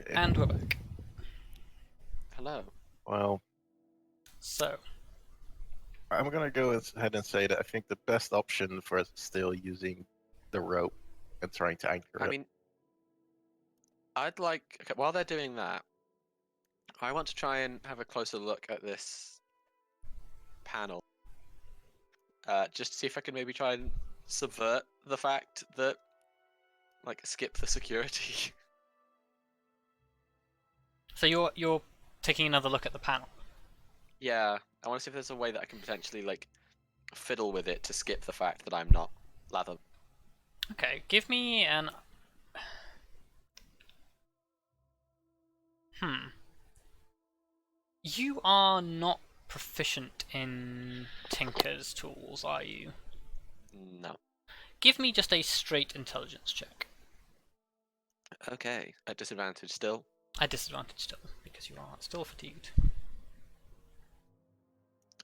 Okay. And we're back. Hello. Well, So, I'm gonna go ahead and say that I think the best option for us is still using the rope and trying to anchor I it. mean, I'd like, okay, while they're doing that, I want to try and have a closer look at this panel. Just to see if I can maybe try and subvert the fact that, like, skip the security. so you're taking another look at the panel. Yeah, I want to see if there's a way that I can potentially, like, fiddle with it to skip the fact that I'm not lather. Okay, give me an. You are not proficient in Tinker's tools, are you? No. Give me just a straight intelligence check. Okay, at disadvantage still. At disadvantage still, because you are still fatigued.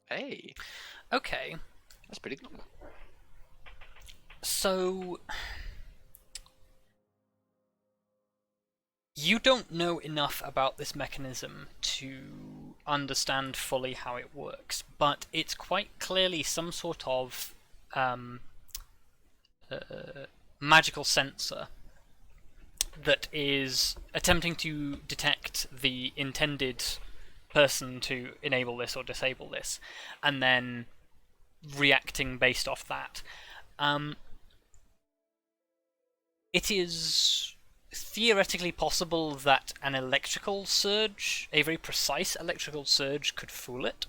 Hey, Okay, that's pretty good. so you don't know enough about this mechanism to understand fully how it works, but it's quite clearly some sort of magical sensor that is attempting to detect the intended person to enable this or disable this, and then reacting based off that. It is theoretically possible that an electrical surge, a very precise electrical surge, could fool it.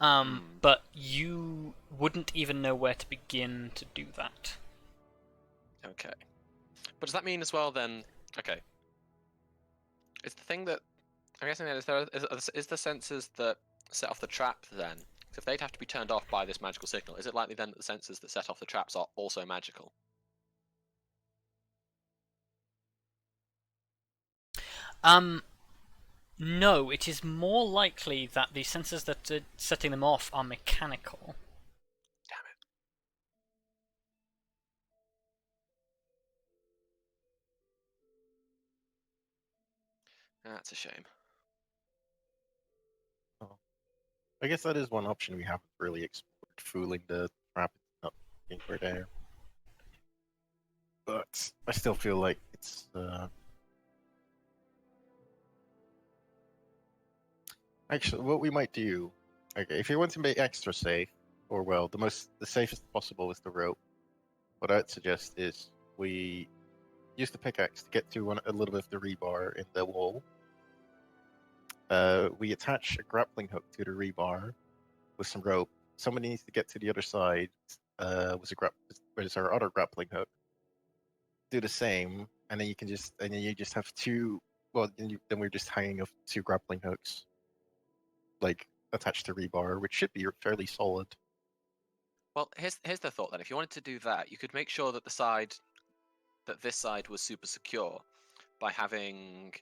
But you wouldn't even know where to begin to do that. Okay. But does that mean as well then? Okay. Is the thing that I'm guessing then is the sensors that set off the trap then? 'Cause if they'd have to be turned off by this magical signal, is it likely then that the sensors that set off the traps are also magical? No, it is more likely that the sensors that are setting them off are mechanical. Damn it. That's a shame. I guess that is one option we haven't really explored, fooling the trap not being we're there. But I still feel like it's actually what we might do. Okay, if you want to be extra safe, or well, the safest possible with the rope, what I'd suggest is we use the pickaxe to get to a little bit of the rebar in the wall. We attach a grappling hook to the rebar with some rope. Somebody needs to get to the other side with our other grappling hook. Do the same, and then you just have two. Well, then we're just hanging off two grappling hooks, like attached to rebar, which should be fairly solid. Well, here's the thought then. If you wanted to do that, you could make sure that this side was super secure by having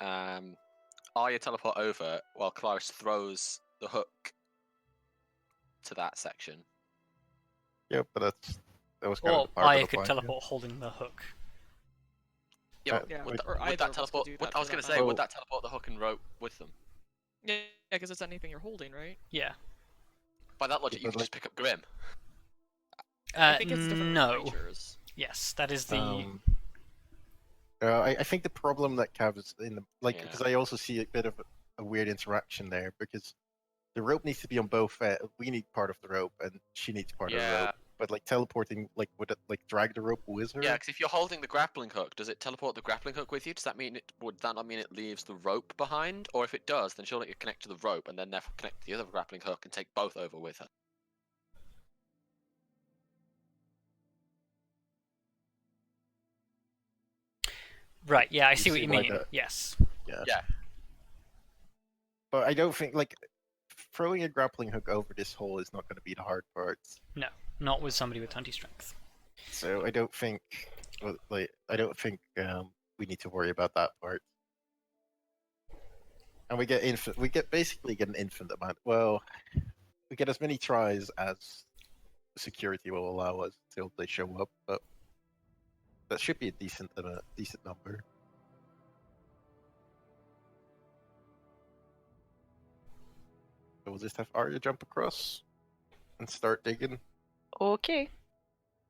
Arya teleport over while Kelariis throws the hook to that section. Yeah, but that was kind Or of part of Arya the could plan. teleport holding the hook. Yeah, Yeah, would or that either teleport? to do that I was for going to that say, matter. would that teleport the hook and rope with them? Yeah, because it's anything you're holding, right? Yeah. By that logic, you but could just pick up Grim. I think it's different no. creatures. Yes, that is the. I think the problem that Cav is in the because Yeah. I also see a bit of a weird interaction there because the rope needs to be on both. We need part of the rope, and she needs part of the Yeah. rope. But like teleporting, like would it like drag the rope with her? Yeah, because if you're holding the grappling hook, does it teleport the grappling hook with you? Would that not mean it leaves the rope behind? Or if it does, then surely it connect to the rope and then therefore connect to the other grappling hook and take both over with her. Right, yeah, I see what see you why mean. that- Yes. Yeah. But I don't think like throwing a grappling hook over this hole is not going to be the hard part. No, not with somebody with 20 strength. So I don't think we need to worry about that part. And we basically get an infinite amount. Well, we get as many tries as security will allow us till they show up. But That should be a decent number. So we'll just have Arya jump across and start digging. Okay,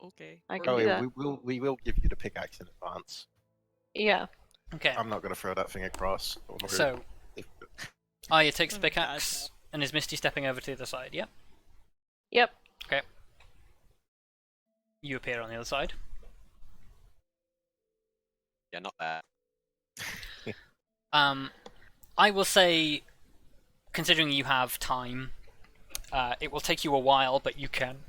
Okay. I Or- can do that. We will give you the pickaxe in advance. Yeah. Okay. I'm not gonna throw that thing across. Don't worry. So If- Arya takes the Oh, bad pickaxe and is Misty stepping over to the other side. Yeah. Yep. You appear on the other side. Yeah, not bad. I will say, considering you have time, it will take you a while, but you can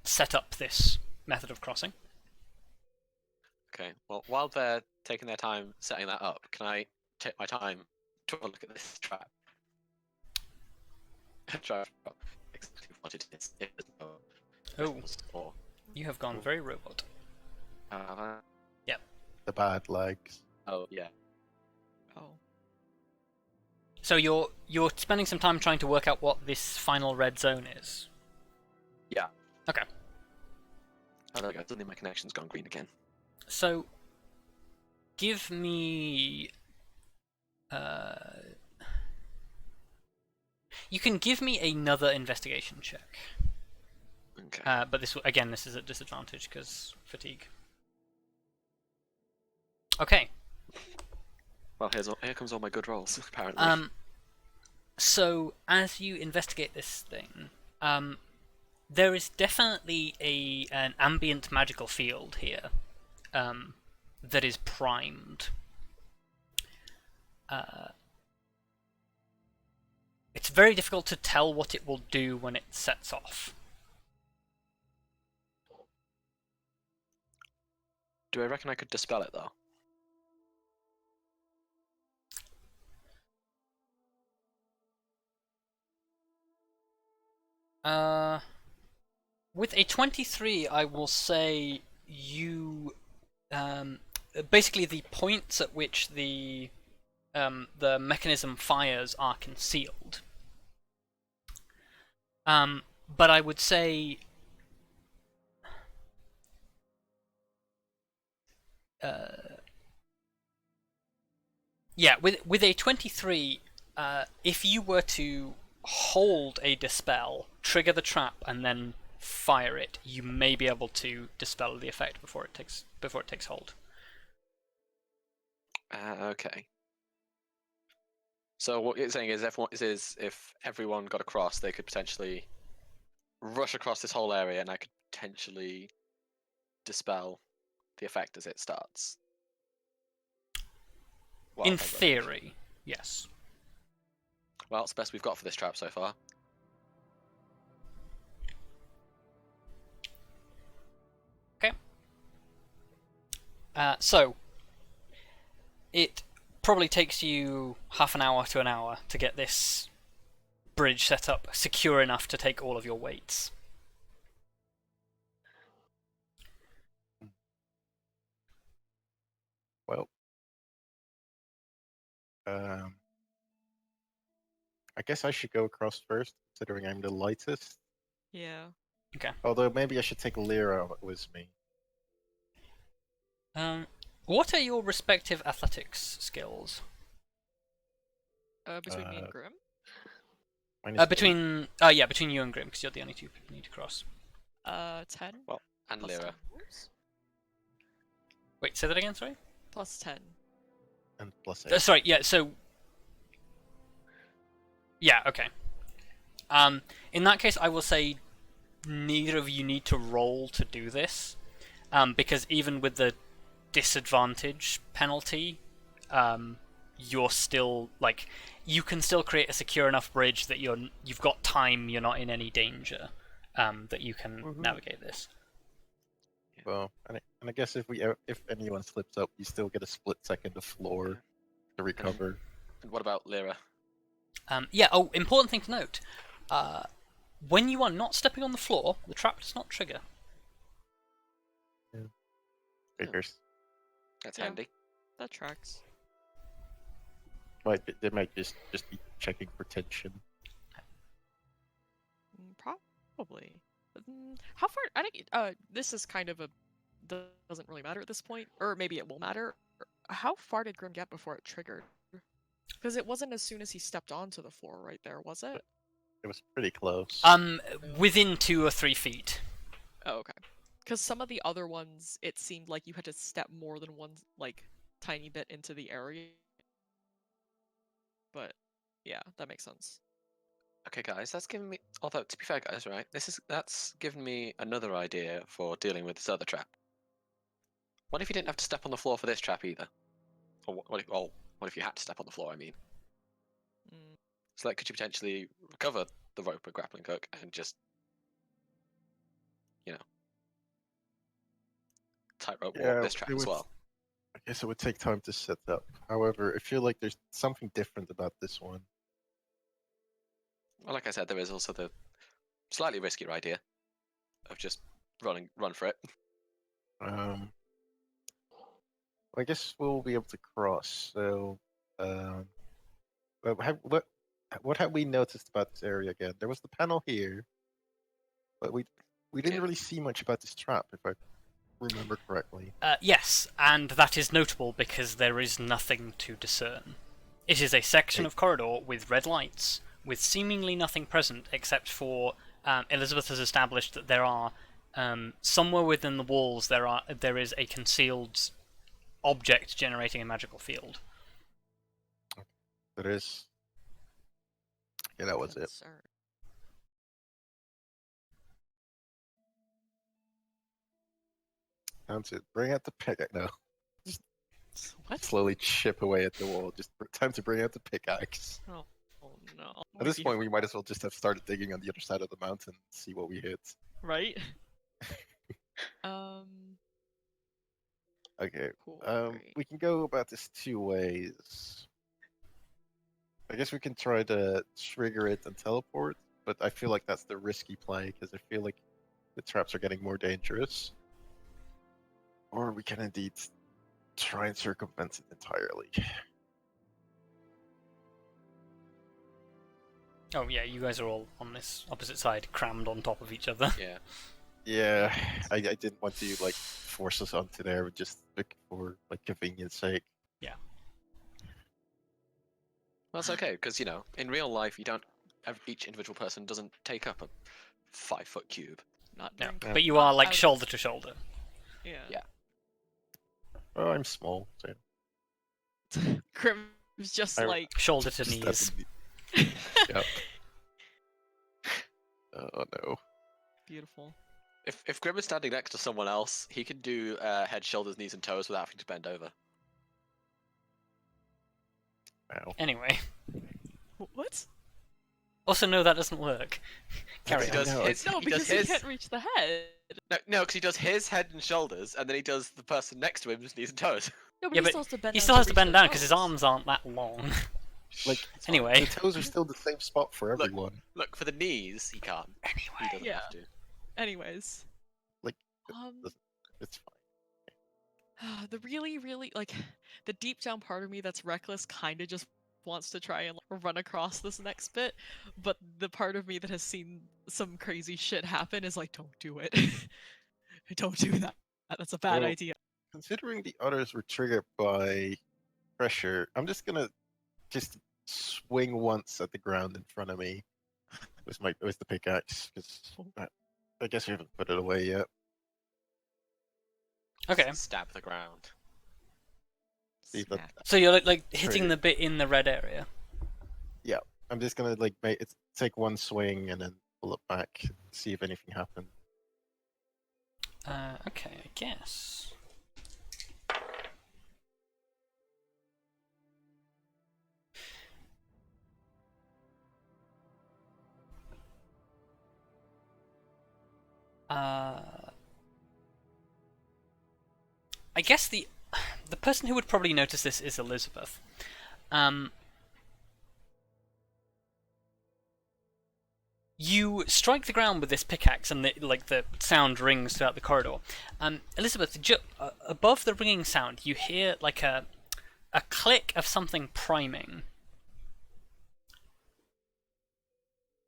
set up this method of crossing. Okay. Well, while they're taking their time setting that up, can I take my time to have a look at this trap? Try to figure out exactly what it is. If there's no Oh, visuals or you have gone very robot. the bad legs. oh yeah. Oh. So you're spending some time trying to work out what this final red zone is. Yeah. Okay. Oh, there we go. Suddenly my connection's gone green again. So give me you can give me another investigation check. Okay. But this is at disadvantage because fatigue. Okay. Well, here comes all my good rolls, apparently. So as you investigate this thing, there is definitely an ambient magical field here, that is primed. It's very difficult to tell what it will do when it sets off. Do I reckon I could dispel it though? With a 23, I will say you, basically the points at which the mechanism fires are concealed. But I would say, yeah, with a 23, if you were to hold a dispel, trigger the trap, and then fire it, you may be able to dispel the effect before it takes hold. Okay. So what you're saying is, if everyone got across, they could potentially rush across this whole area, and I could potentially dispel the effect as it starts. Well, In if I run. theory, yes. Well, it's the best we've got for this trap so far. So it probably takes you half an hour to an hour to get this bridge set up secure enough to take all of your weights. Well, I guess I should go across first, considering I'm the lightest. Yeah. Although maybe I should take Lyra with me. What are your respective athletics skills? Between me and Grim. Mine is Between you and Grim, because you're the only two people who need to cross. 10. Well, and plus Lyra. 10. Oops. Wait, say that again. Sorry. Plus 10. 8 and plus 8. Sorry. Yeah. So. Yeah. Okay. In that case, I will say neither of you need to roll to do this, because even with the disadvantage penalty, you're still you can still create a secure enough bridge that you've got time. You're not in any danger, that you can navigate this. Well, and I guess if anyone slips up, you still get a split second of floor to recover. And what about Lyra? Yeah. Oh, important thing to note. When you are not stepping on the floor, the trap does not trigger. Figures. That's Yeah. handy. That tracks. They might just be checking for tension. Probably. How far? I think. This is kind of doesn't really matter at this point, or maybe it will matter. How far did Grim get before it triggered? Because it wasn't as soon as he stepped onto the floor right there, was it? It was pretty close. Within 2 or 3 feet. Oh, okay. Because some of the other ones, it seemed like you had to step more than one, like, tiny bit into the area. But, yeah, that makes sense. Okay, guys, that's given me. Although to be fair, guys, right, that's given me another idea for dealing with this other trap. What if you didn't have to step on the floor for this trap either? Or what if you had to step on the floor? I mean, Mm. so like, could you potentially recover the rope or grappling hook and just, you know, tightrope walk this trap as well? I guess it would take time to set up. However, I feel like there's something different about this one. Well, like I said, there is also the slightly riskier idea of just run for it. I guess we'll be able to cross. So, what have we noticed about this area again? There was the panel here, but we didn't Yeah. really see much about this trap, if I remember correctly. Yes, and that is notable because there is nothing to discern. It is a section of corridor with red lights, with seemingly nothing present except for Elizabeth has established that there are somewhere within the walls there is a concealed object generating a magical field. There is. Yeah, that was it. Concern. Time to bring out the pickaxe. No, What? slowly chip away at the wall. Just time to bring out the pickaxe. Oh no. At this point, we might as well just have started digging on the other side of the mountain and see what we hit. Right? Okay. Cool. Great. We can go about this 2 ways. I guess we can try to trigger it and teleport, but I feel like that's the risky play because I feel like the traps are getting more dangerous. Or we can indeed try and circumvent it entirely. Oh yeah, you guys are all on this opposite side, crammed on top of each other. Yeah. Yeah, I didn't want to like force us onto there, but just for like convenience sake. Yeah. Well, that's okay because in real life, you don't. Each individual person doesn't take up a 5-foot cube. Not No, drink. but you are like Out- shoulder to shoulder. Yeah. Yeah. Oh, I'm small, so Grim's just I- like Shoulder to just knees. Yep. Oh no. beautiful. If Grim is standing next to someone else, he can do head, shoulders, knees, and toes without having to bend over. Wow. Anyway. What? Also, no, that doesn't work. Carry He on. does No, his, No, he because does he his. can't reach the head. No, because he does his head and shoulders, and then he does the person next to him's knees and toes. No, but Yeah, he but still has to bend He down still has to reach bend the down because his toes. arms aren't that long. Like Anyway. the toes are still the same spot for Look. everyone. Look, for the knees, he can't. He Anyway. doesn't Yeah. have to. Anyways. Like, Um, It's the really, really, like, the deep down part of me that's reckless kind of just wants to try and like, run across this next bit, but the part of me that has seen some crazy shit happen is like, don't do it. Don't do that. That's a bad Well, idea. considering the others were triggered by pressure, I'm just gonna swing once at the ground in front of me with the pickaxe because I guess we haven't put it away yet. Okay. Stab the ground. See that? Smack. So you're like hitting Trigger. the bit in the red area. I'm just gonna take one swing and then pull it back, see if anything happens. Okay, I guess. I guess the person who would probably notice this is Elizabeth. You strike the ground with this pickaxe, and the sound rings throughout the corridor. Elizabeth, above the ringing sound, you hear like a click of something priming,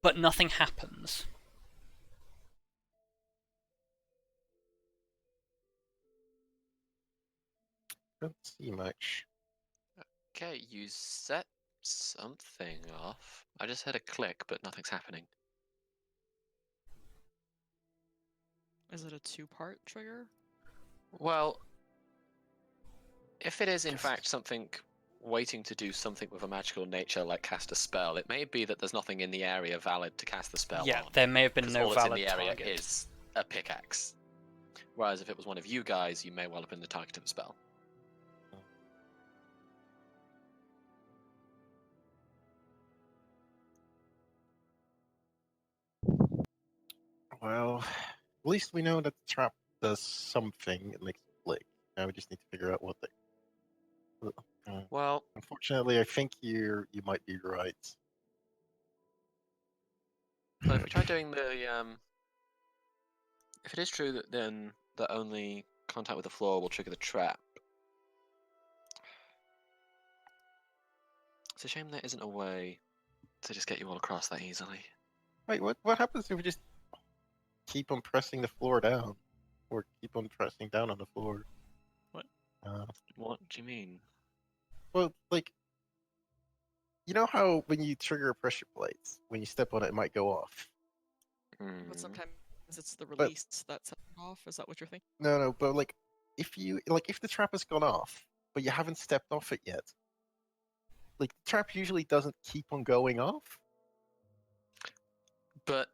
but nothing happens. Don't see much. Okay, you set something off. I just heard a click, but nothing's happening. Is it a two-part trigger? Well, if it is in Guess- fact something waiting to do something with a magical nature, like cast a spell, it may be that there's nothing in the area valid to cast the spell Yeah, on. there may have been 'Cause no all that's valid in the area target. is a pickaxe. Whereas if it was one of you guys, you may well have been the target of a spell. Well, at least we know that the trap does something. It makes it click. Now we just need to figure out what the. Well, Unfortunately, I think you might be right. so if we try doing the if it is true that then that only contact with the floor will trigger the trap. It's a shame there isn't a way to just get you all across that easily. Wait, what happens if we just keep on pressing the floor down, or keep on pressing down on the floor? What? What do you mean? Well, like, you know how when you trigger a pressure plate, when you step on it, it might go off. But Hmm. sometimes it's the But- release that sets it off. Is that what you're thinking? No, but like, if the trap has gone off, but you haven't stepped off it yet, like the trap usually doesn't keep on going off. But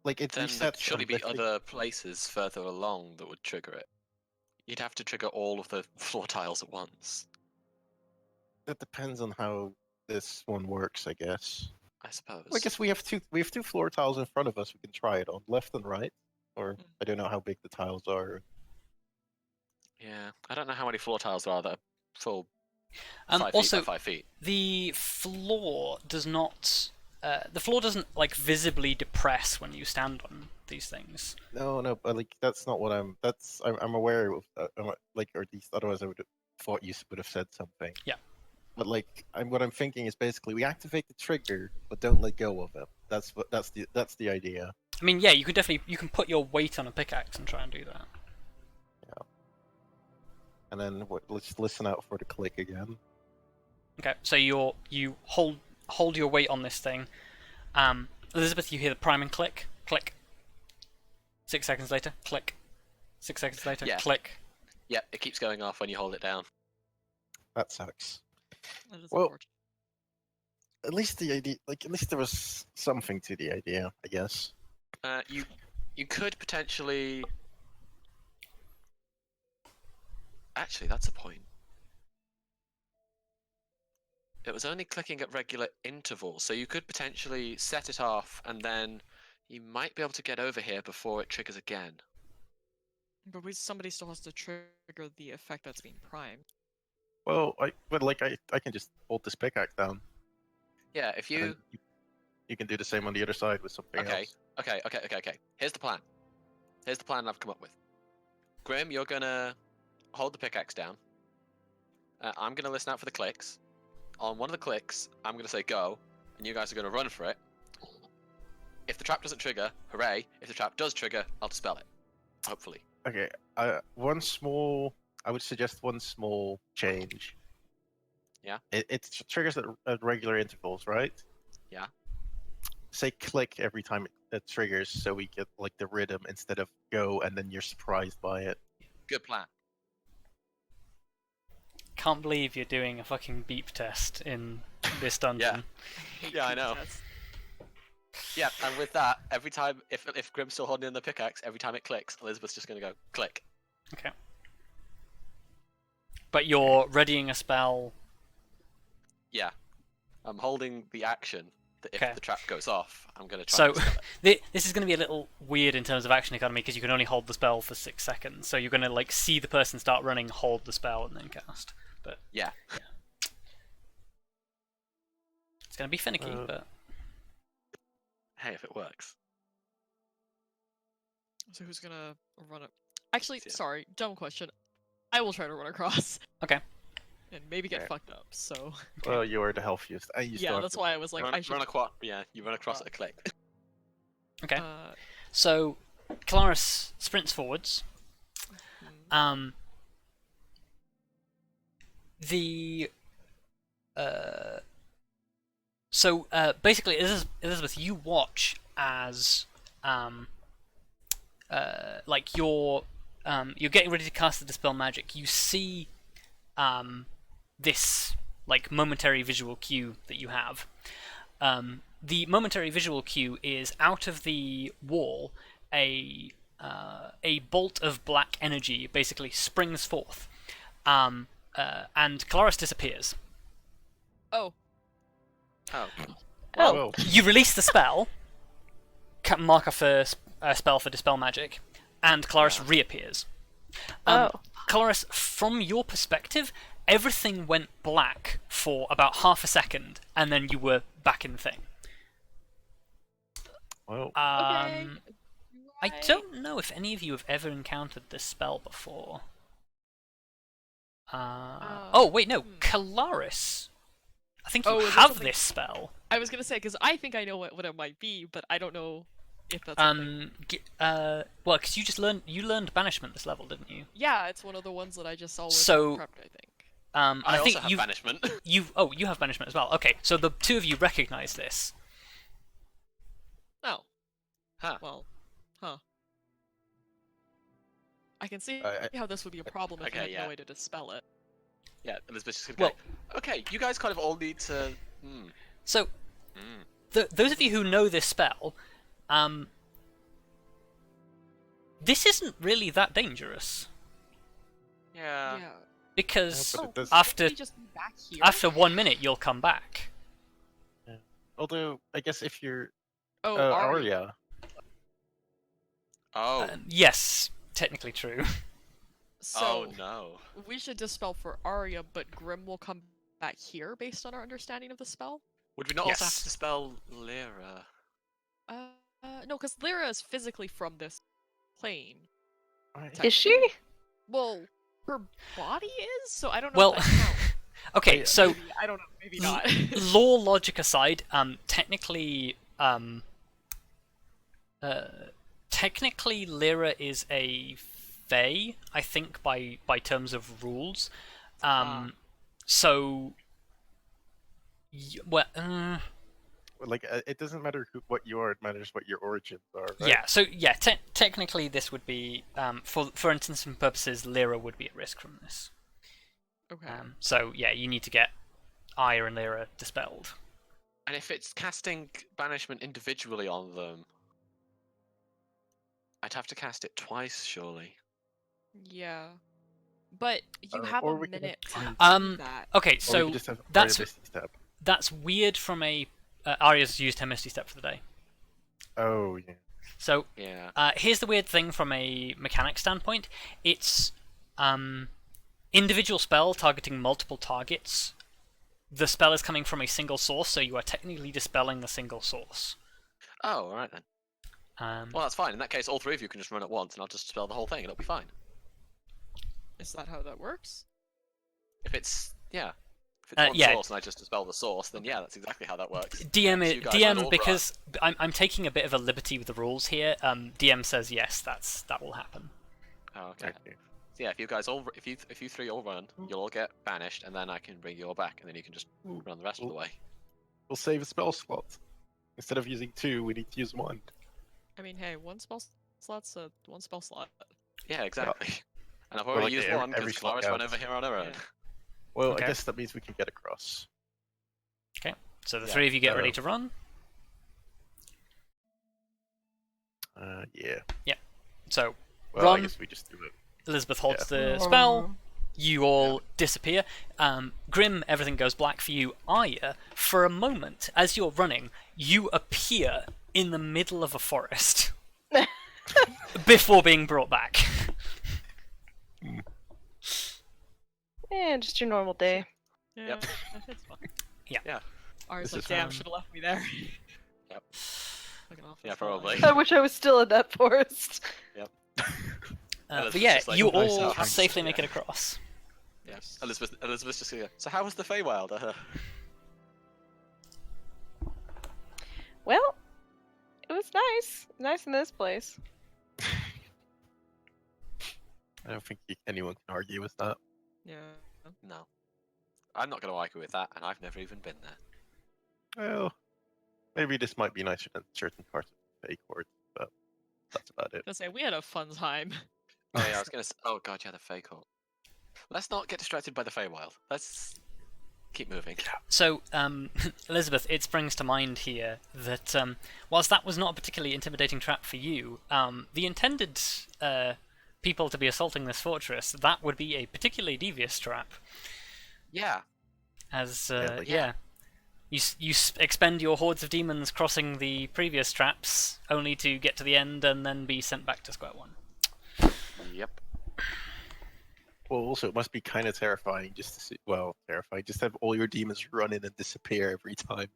Like it then resets. there'd surely on be lifting- other places further along that would trigger it. You'd have to trigger all of the floor tiles at once, That depends on how this one works, I guess. I suppose. Well, I guess we have two floor tiles in front of us. We can try it on left and right, or I don't know how big the tiles are. Yeah, I don't know how many floor tiles there are that are full 5 feet Also, by 5 feet. the floor does not. The floor doesn't like visibly depress when you stand on these things. No, but like that's not what I'm. I'm aware of. Like, or at least otherwise I would have thought you would have said something. Yeah. But like, what I'm thinking is basically we activate the trigger, but don't let go of it. That's the idea. I mean, yeah, you can put your weight on a pickaxe and try and do that. And then let's listen out for the click again. Okay, so you hold your weight on this thing. Elizabeth, you hear the priming click, click. 6 seconds later, click. 6 seconds later, Yeah. click. Yep, it keeps going off when you hold it down. That sucks. That is Well- unfortunate. At least the idea, like at least there was something to the idea, I guess. You could potentially. Actually, that's a point. It was only clicking at regular intervals, so you could potentially set it off, and then you might be able to get over here before it triggers again. But somebody still has to trigger the effect that's being primed. Well, I can just hold this pickaxe down. Yeah, if and you. then you can do the same on the other side with something Okay, else. okay. Here's the plan. Here's the plan I've come up with. Grim, you're gonna hold the pickaxe down. I'm gonna listen out for the clicks. On one of the clicks, I'm gonna say go, and you guys are gonna run for it. If the trap doesn't trigger, hooray. If the trap does trigger, I'll dispel it. Hopefully. Okay, I would suggest one small change. Yeah? It triggers at regular intervals, right? Yeah. Say click every time it triggers, so we get like the rhythm instead of go, and then you're surprised by it. Good plan. Can't believe you're doing a fucking beep test in this dungeon. Yeah, I know. Yeah, and with that, every time, if Grim's still holding in the pickaxe, every time it clicks, Elizabeth's just gonna go click. Okay. But you're readying a spell. Yeah. I'm holding the action that if Okay. the trap goes off, I'm gonna try So and dispel it. this is going to be a little weird in terms of action economy because you can only hold the spell for 6 seconds. So you're going to like see the person start running, hold the spell, and then cast. But Yeah. it's going to be finicky. But Hey, if it works. So who's gonna run it? Actually, Yeah. sorry, dumb question. I will try to run across. Okay. And maybe get Okay. fucked up. So Well, you are the healthiest. You still yeah, have that's to- why I was like, I should. You run across at a click. okay. Uh, So Kelariis sprints forwards. hmm. the basically, Elizabeth, you watch as like you're getting ready to cast the dispel magic. You see this like momentary visual cue that you have. The momentary visual cue is out of the wall. A bolt of black energy basically springs forth, and Kelariis disappears. Oh. Oh. Whoa. You release the spell, mark off a spell for dispel magic, and Kelariis reappears. Kelariis, from your perspective, everything went black for about half a second, and then you were back in the thing. Well, Okay. I don't know if any of you have ever encountered this spell before. Oh, wait, no. Kelariis. I think you Oh, is it have something- this spell. I was gonna say because I think I know what it might be, but I don't know if that's. Well, because you learned banishment this level, didn't you? Yeah, it's one of the ones that I just saw with So- prepped, I think. And I think also have you've banishment. you have banishment as well. Okay, so the two of you recognize this. Oh. Huh. Well, huh. I can see I- how this would be a problem if Okay, you had yeah. no way to dispel it. Yeah, Elizabeth's just Well- gonna go, okay, you guys kind of all need to... So, those of you who know this spell, this isn't really that dangerous Yeah. yeah. because but it does- after Can we just be back here? after 1 minute you'll come back. although I guess if you're Oh, Arya, Oh. Yes, technically true. So Oh no. we should dispel for Arya, but Grim will come back here based on our understanding of the spell. Would we not also have Yes. to dispel Lyra? No, because Lyra is physically from this plane. Is she? Well, her body is, so I don't know. Well, if that counts. okay, so Maybe, I don't know. Maybe not. law logic aside, technically Lyra is a fae, I think by terms of rules. So like it doesn't matter what you are; it matters what your origins are. Right? yeah, so yeah, technically this would be for instance and purposes, Lyra would be at risk from this. Okay. So yeah, you need to get Arya and Lyra dispelled. And if it's casting banishment individually on them, I'd have to cast it twice, surely. Yeah. But you have or a we can minute to have- do that. Okay, Or you so could just have that's- Arya Misty Step. that's weird from a Arya's used her Misty Step for the day. Oh yeah. So Yeah. here's the weird thing from a mechanic standpoint. It's individual spell targeting multiple targets. The spell is coming from a single source, so you are technically dispelling a single source. Oh, alright then. Well, that's fine. In that case, all three of you can just run at once, and I'll just dispel the whole thing, and it'll be fine. Is that how that works? If it's one yeah. source and I just dispel the source, then yeah, that's exactly how that works. DM So you guys run all because I'm taking a bit of a liberty with the rules here. DM says yes, that will happen. Oh, okay. Okay. So yeah, if you guys all, if you three all run, you'll all get banished, and then I can bring you all back, and then you can just run the rest of the way. We'll save a spell slot. Instead of using 2, we need to use 1. I mean, hey, one spell slot's one spell slot. Yeah, exactly. And I've Well, already like, used one every because slot Kelariis ran counts. over here on her own. Yeah. Well, Okay. I guess that means we can get across. Okay, so the Yeah, three of you get ready to run. Yeah. So Well, I Run. guess we just do it. Elizabeth holds the spell. You all disappear. Grim, everything goes black for you. Arya, for a moment, as you're running, you appear in the middle of a forest before being brought back. Just your normal day. Yeah, Yep. it's fine. Yeah. Arya's This like, is damn, fun. should have left me there. Yep. Fucking awful Yeah, spell. probably. I wish I was still in that forest. But it's yeah, just like, you nice all out. safely Yeah. make it across. Yes. Elizabeth's just here. So how was the Feywild? Well, it was nice. Nice in this place. I don't think anyone can argue with that. Yeah. No. I'm not going to argue with that, and I've never even been there. Well, maybe this might be nicer than certain parts of the Fey Court, but that's about it. I say we had a fun time. Oh yeah, I was going to. Oh god, yeah, the Fey Court. Let's not get distracted by the Feywild. Let's keep moving. So, Elizabeth, it springs to mind here that whilst that was not a particularly intimidating trap for you, the intended people to be assaulting this fortress, that would be a particularly devious trap. Yeah. As, Yeah. You expend your hordes of demons crossing the previous traps, only to get to the end and then be sent back to square one. Yep. Well, also, it must be kind of terrifying just to see. Well, terrifying. Just have all your demons run in and disappear every time.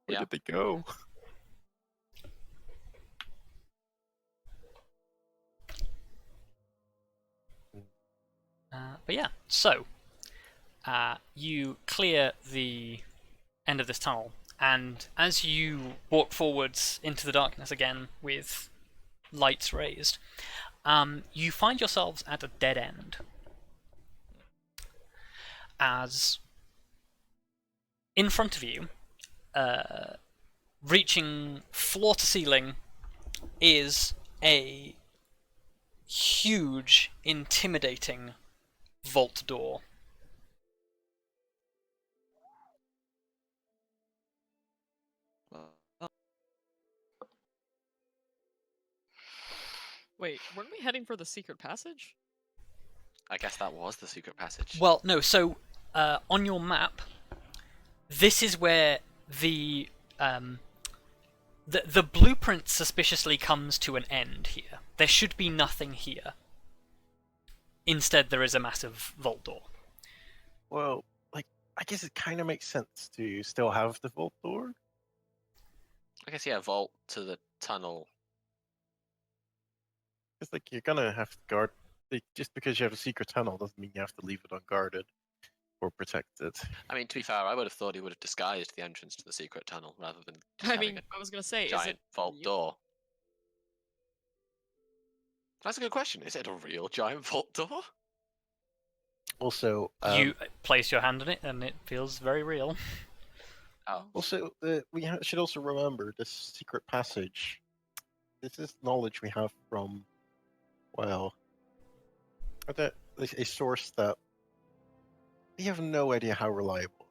Where Yeah. did they go? But yeah, so you clear the end of this tunnel, and as you walk forwards into the darkness again with lights raised, you find yourselves at a dead end. As in front of you, reaching floor to ceiling, is a huge, intimidating vault door. Wait, weren't we heading for the secret passage? I guess that was the secret passage. Well, no, so on your map, this is where the blueprint suspiciously comes to an end here. There should be nothing here. Instead, there is a massive vault door. Well, like, I guess it kind of makes sense to still have the vault door. I guess yeah, vault to the tunnel. It's like you're gonna have to guard. Like, just because you have a secret tunnel doesn't mean you have to leave it unguarded or protected. I mean, to be fair, I would have thought he would have disguised the entrance to the secret tunnel rather than just I having mean, I was gonna say, a is giant it vault real? door. That's a good question. Is it a real giant vault door? Also, You place your hand on it, and it feels very real. Oh, also, should also remember this secret passage. This is knowledge we have from, well, a source that we have no idea how reliable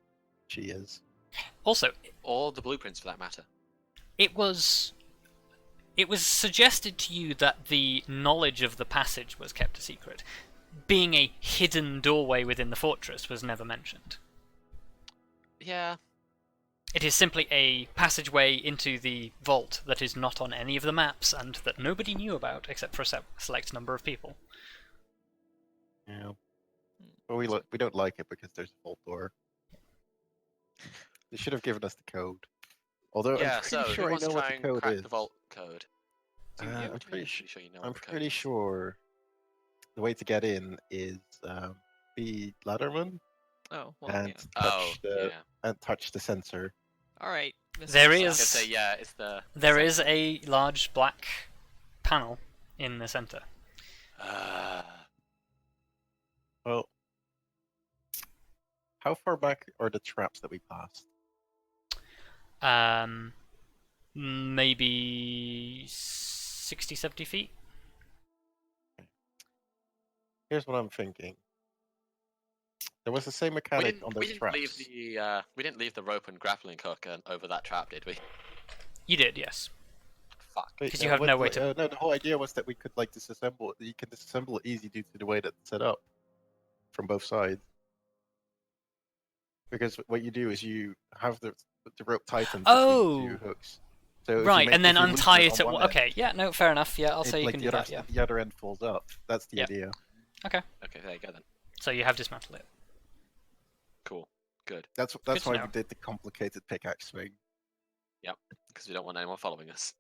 she is. Also, or the blueprints for that matter. it was suggested to you that the knowledge of the passage was kept a secret. Being a hidden doorway within the fortress was never mentioned. Yeah. It is simply a passageway into the vault that is not on any of the maps and that nobody knew about except for a select number of people. Yeah, but we don't like it because there's a vault door. They should have given us the code. Although Yeah. I'm pretty So sure who I wants know to what try the and code crack is. the vault code? I'm pretty sure you know. I'm what the code pretty is. sure the way to get in is be Ladderman Oh, well, and yeah. touch yeah. and touch the sensor. All right. There I is- was gonna say, yeah, it's the. There is sensor. a large black panel in the center. Well, how far back are the traps that we passed? Maybe 60, 70 feet. Here's what I'm thinking. There was the same mechanic on we those didn't traps. leave the we didn't leave the rope and grappling hook over that trap, did we? You did, yes. Fuck. Wait, 'Cause you have no way to- No, the whole idea was that we could like disassemble it. You can disassemble it easy due to the way that it's set up from both sides. Because what you do is you have the rope tightened between two hooks. So if you Right, make- and then if you untie loosen it on at one okay, end, yeah, no, fair enough. Yeah, I'll say you like can the do other, that, yeah. the other end falls up. That's the Yeah. idea. Okay, Okay, there you go then. so you have dismantled it. Cool. Good. That's to why know. we did the complicated pickaxe thing. Because we don't want anyone following us.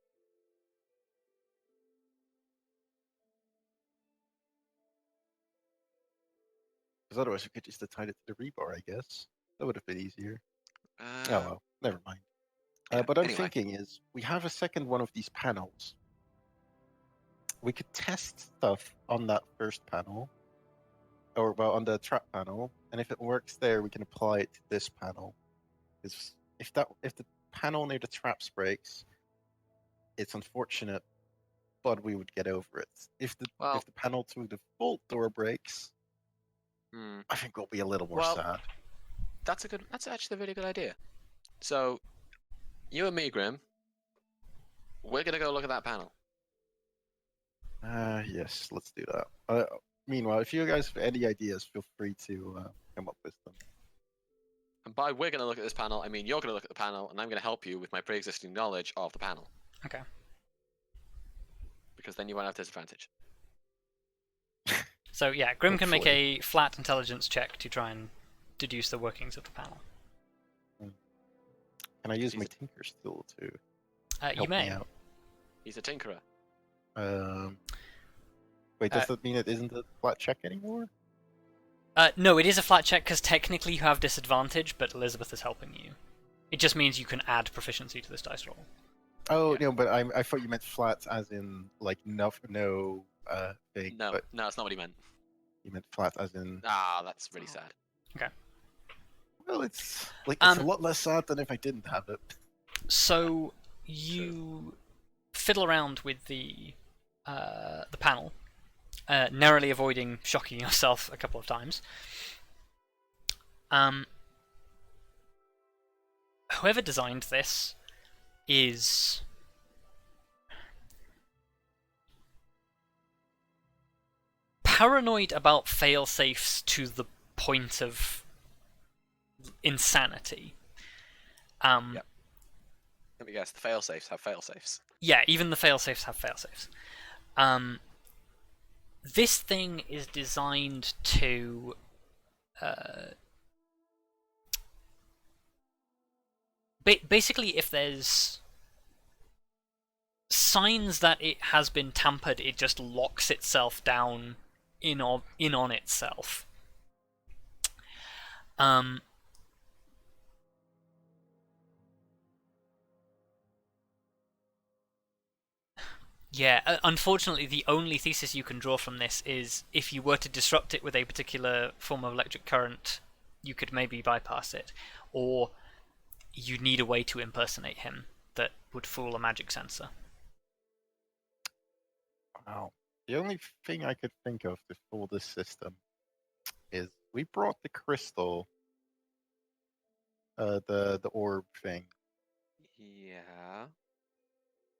Because otherwise we could just have tied it to the rebar, I guess. That would have been easier. Oh Yeah, well, never mind. yeah, But I'm anyway. thinking is we have a second one of these panels. We could test stuff on that first panel. or well, on the trap panel, and if it works there, we can apply it to this panel. Because if the panel near the traps breaks, it's unfortunate, but we would get over it. If the panel to the vault door breaks, I think we'll be a little more sad. That's actually a really good idea. So, you and me, Grim, we're gonna go look at that panel. Yes, let's do that. Meanwhile, if you guys have any ideas, feel free to come up with them. And by we're gonna look at this panel, I mean you're gonna look at the panel, and I'm gonna help you with my pre-existing knowledge of the panel. Okay. Because then you won't have disadvantage. So yeah, Grim can make Hopefully. a flat intelligence check to try and deduce the workings of the panel. Can I use my tinker still to You help may. me out? He's a tinkerer. Wait, does that mean it isn't a flat check anymore? No, it is a flat check because technically you have disadvantage, but Elizabeth is helping you. It just means you can add proficiency to this dice roll. Oh no, but I thought you meant flat as in like no thing. No, But that's not what he meant. you meant flat as in. Ah, that's really sad. Well, it's a lot less sad than if I didn't have it. So you fiddle around with the panel, narrowly avoiding shocking yourself a couple of times. Whoever designed this is paranoid about fail-safes to the point of insanity. Yep. Let me guess, the fail-safes have fail-safes. Yeah, even the fail-safes have fail-safes. This thing is designed to basically, if there's signs that it has been tampered, it just locks itself down in on itself. Yeah, unfortunately, the only thesis you can draw from this is if you were to disrupt it with a particular form of electric current, you could maybe bypass it, or you need a way to impersonate him that would fool a magic sensor. Wow. The only thing I could think of to fool this system is we brought the crystal, the orb thing. Yeah.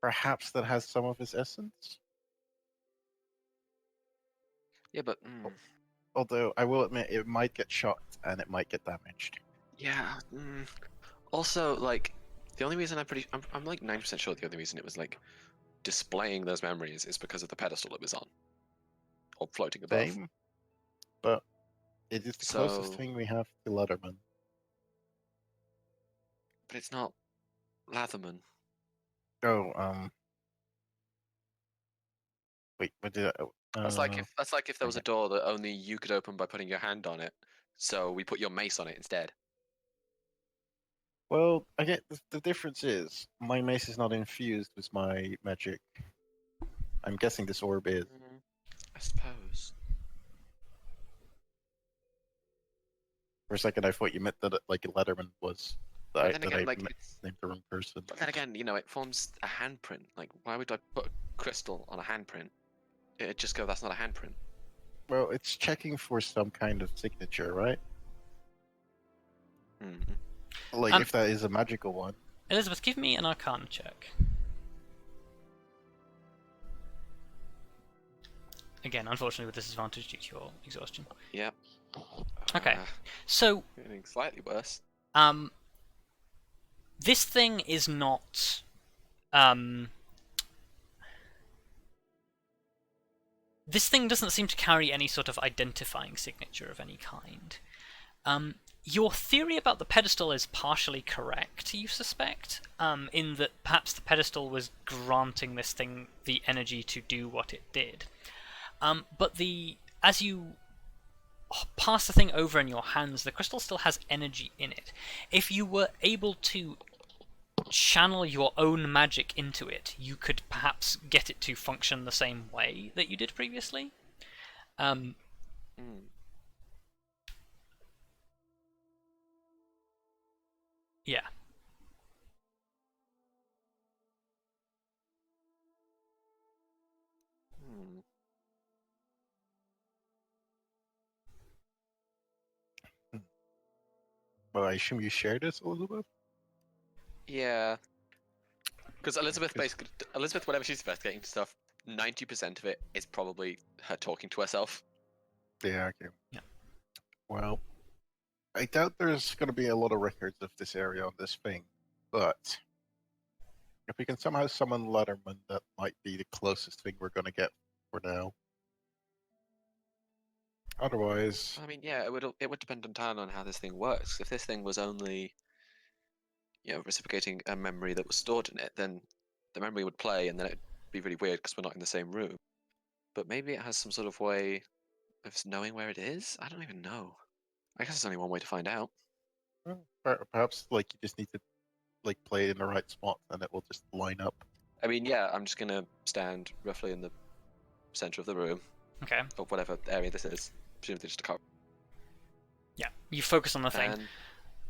Perhaps that has some of his essence. Yeah, but Although I will admit, it might get shocked and it might get damaged. yeah. Also, like, the only reason I'm like 90% sure the only reason it was like displaying those memories is because of the pedestal it was on, or floating above. Same, but it is the closest thing we have to Letterman. But it's not Latherman. Oh, wait, what did I? That's like if there was a door that only you could open by putting your hand on it, so we put your mace on it instead. Well, I get the difference is my mace is not infused with my magic. I'm guessing this orb is. I suppose. For a second, I thought you meant that like Letterman was. But then again, named the wrong person. But then again, it forms a handprint. Like, why would I put a crystal on a handprint? It'd just go, that's not a handprint. Well, it's checking for some kind of signature, right? Like, if that is a magical one. Elizabeth, give me an Arcana check. Again, unfortunately with disadvantage due to your exhaustion. Yep. Okay, so... Feeling slightly worse. This thing is not... This thing doesn't seem to carry any sort of identifying signature of any kind. Your theory about the pedestal is partially correct, you suspect, in that perhaps the pedestal was granting this thing the energy to do what it did. But as you pass the thing over in your hands, the crystal still has energy in it. If you were able to channel your own magic into it, you could perhaps get it to function the same way that you did previously. Yeah. Hmm. Well, I assume you share this, Elizabeth? Yeah. Because Elizabeth, 'Cause- whenever she's investigating stuff, 90% of it is probably her talking to herself. Yeah, okay. Yeah. Well, I doubt there's going to be a lot of records of this area on this thing, but if we can somehow summon Letterman, that might be the closest thing we're going to get for now. Otherwise, I mean, yeah, it would depend entirely on how this thing works. If this thing was only, reciprocating a memory that was stored in it, then the memory would play, and then it'd be really weird because we're not in the same room. But maybe it has some sort of way of knowing where it is. I don't even know. I guess there's only one way to find out. well, perhaps like you just need to like play it in the right spot, and it will just line up. I mean, yeah, I'm just gonna stand roughly in the center of the room, Okay. of whatever area this is. Presumably just a car. Yeah. You focus on the thing. And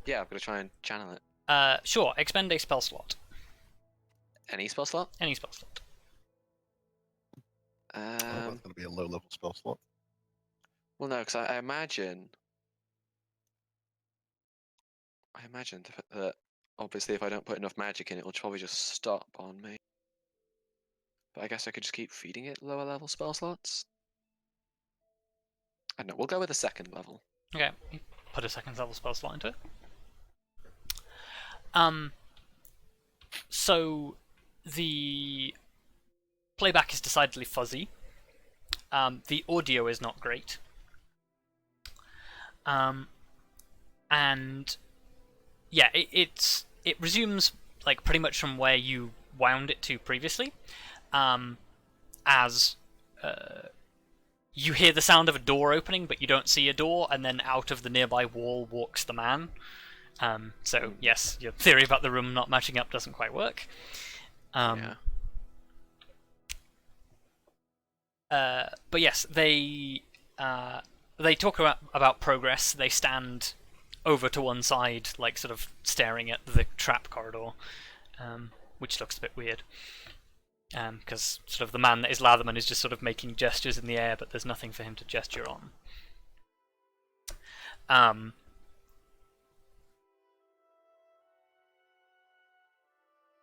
yeah, I'm gonna try and channel it. Sure. Expend a spell slot. Any spell slot? Any spell slot. That's going to be a low-level spell slot. Well, no, because I imagine that obviously if I don't put enough magic in, it will probably just stop on me. But I guess I could just keep feeding it lower level spell slots. I don't know. We'll go with the second level. Okay. You put a second level spell slot into it. So the playback is decidedly fuzzy. The audio is not great. And yeah, it resumes like pretty much from where you wound it to previously, as you hear the sound of a door opening, but you don't see a door, and then out of the nearby wall walks the man. So yes, your theory about the room not matching up doesn't quite work. Yeah. But yes, they talk about progress. They stand over to one side, like sort of staring at the trap corridor, which looks a bit weird. Because sort of the man that is Latherman is just sort of making gestures in the air, but there's nothing for him to gesture on.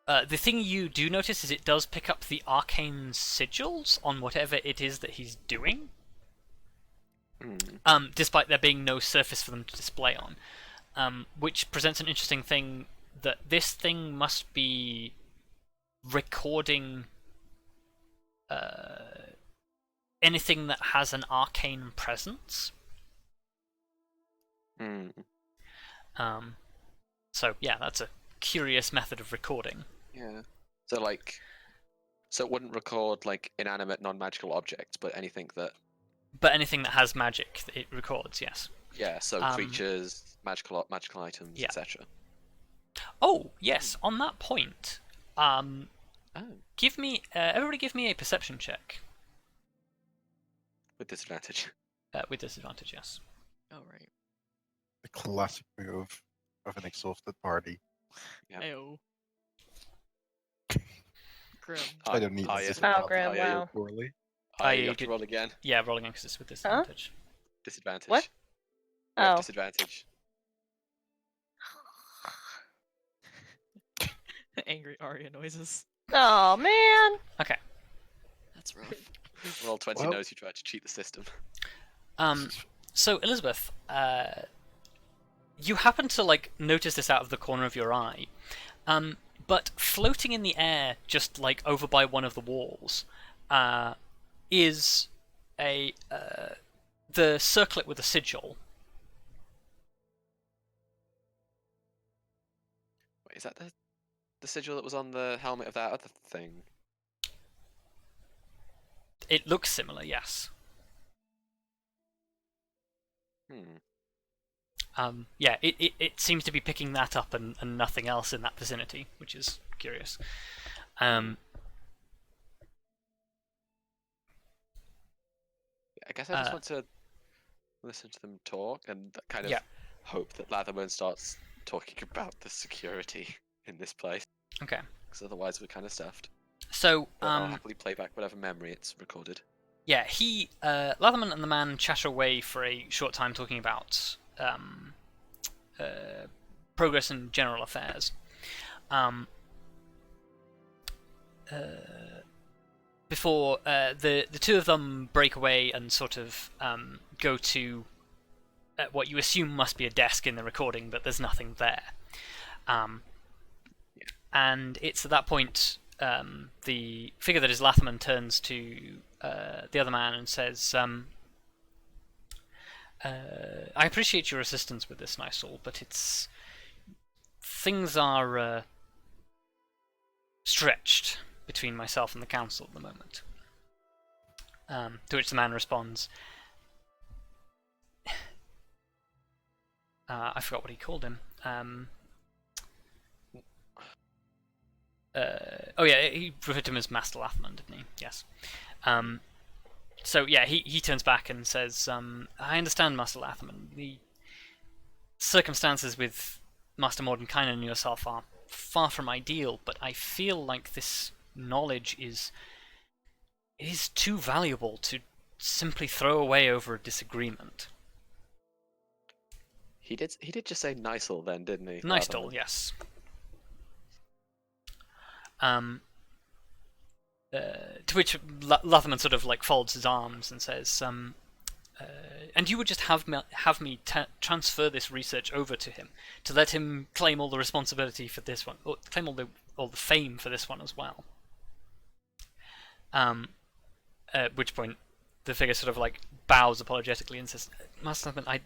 The thing you do notice is it does pick up the arcane sigils on whatever it is that he's doing, despite there being no surface for them to display on, which presents an interesting thing that this thing must be recording anything that has an arcane presence. So yeah, that's a curious method of recording. Yeah. So it wouldn't record like inanimate, non-magical objects, but anything that. But anything that has magic, it records. Yes. Yeah. So creatures, magical items, Yeah. etc. Oh yes. On that point, Oh. give me everybody give me a perception check. With disadvantage. With disadvantage, yes. Oh right. The classic move of an exhausted party. Yeah. Ayo. Grim. I don't need Arya. this. Oh, Grim, wow. Poorly. Arya, you you have to did- roll again. Yeah, rolling against this with disadvantage. Disadvantage. What? You have Oh. disadvantage. Angry Arya noises. Oh man. Okay. That's rough. Roll 20 Well- knows you tried to cheat the system. So Elizabeth, you happen to like notice this out of the corner of your eye, but floating in the air, just like over by one of the walls, is the circlet with a sigil. Wait, is that the sigil that was on the helmet of that other thing? It looks similar, yes. Yeah, it seems to be picking that up and nothing else in that vicinity, which is curious. I guess I just want to listen to them talk and kind of Yeah. hope that Latherman starts talking about the security in this place, Okay. because otherwise we're kind of stuffed. So, But I'll happily play back whatever memory it's recorded. yeah, Latherman and the man chatter away for a short time talking about progress in general affairs. Before the two of them break away and sort of go to what you assume must be a desk in the recording, but there's nothing there. And it's at that point the figure that is Latherman turns to the other man and says, I appreciate your assistance with this, Nystul, but things are stretched between myself and the council at the moment. To which the man responds, I forgot what he called him. He referred to him as Master Latherman, didn't he? Yes. So yeah, he turns back and says, I understand, Master Latherman. The circumstances with Master Mordenkainen and yourself are far from ideal, but I feel like this knowledge is too valuable to simply throw away over a disagreement. He did just say Nystul then, didn't he? Nystul, yes. To which Latherman sort of like folds his arms and says, and you would just have me transfer this research over to him, to let him claim all the responsibility for this one, or claim all the fame for this one as well. At which point the figure sort of like bows apologetically and says, Master Latherman, I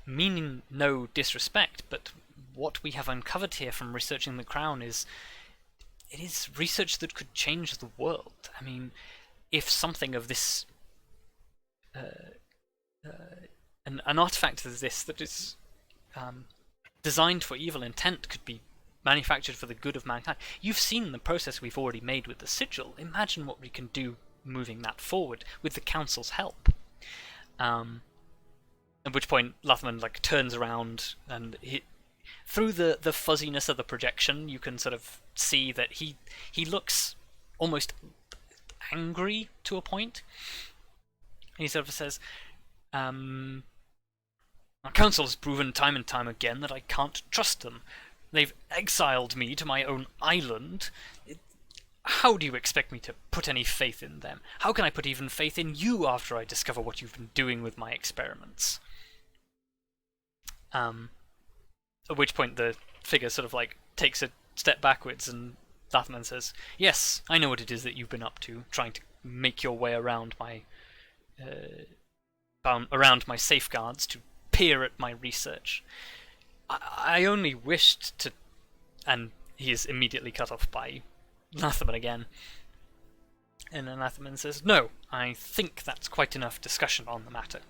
mean no disrespect, but what we have uncovered here from researching the Crown is research that could change the world. I mean, if something of this an artifact of this that is designed for evil intent could be manufactured for the good of mankind. You've seen the process we've already made with the sigil. Imagine what we can do moving that forward with the council's help. At which point Latherman like turns around and through the fuzziness of the projection, you can sort of see that he looks almost angry to a point. He sort of says, our council has proven time and time again that I can't trust them. They've exiled me to my own island. How do you expect me to put any faith in them? How can I put even faith in you after I discover what you've been doing with my experiments? At which point the figure sort of like takes a step backwards and Latherman says, yes, I know what it is that you've been up to, trying to make your way around my safeguards to peer at my research. I only wished to... And he is immediately cut off by Latherman again. And then Latherman says, no, I think that's quite enough discussion on the matter.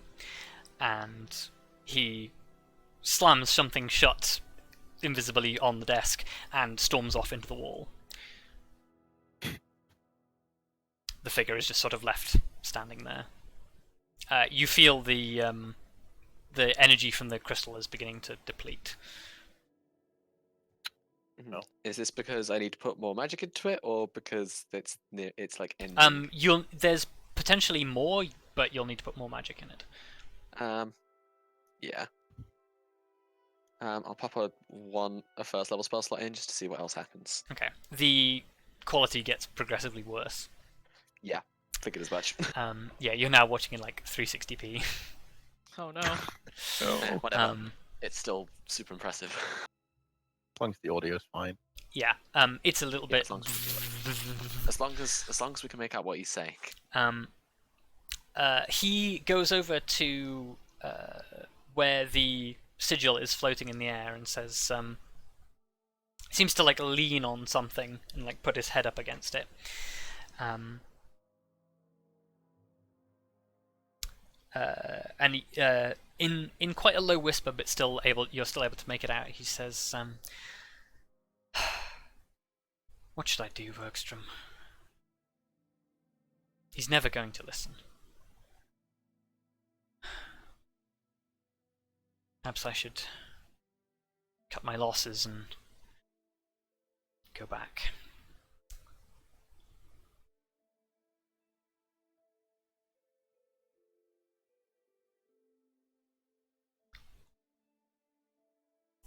And he slams something shut invisibly on the desk and storms off into the wall. The figure is just sort of left standing there. You feel the energy from the crystal is beginning to deplete. No. Is this because I need to put more magic into it, or because it's like ending? There's potentially more, but you'll need to put more magic in it. Yeah. I'll pop a first level spell slot in just to see what else happens. Okay. The quality gets progressively worse. Yeah, figured as much. Yeah, you're now watching in like 360p. Oh no. Whatever. It's still super impressive. As long as the audio is fine. Yeah, it's a little bit. As long as we can make out what he's saying. He goes over to where the sigil is floating in the air and says, seems to like lean on something and like put his head up against it. And in quite a low whisper, but you're still able to make it out. He says, "What should I do, Bergstrom? He's never going to listen. Perhaps I should cut my losses and go back.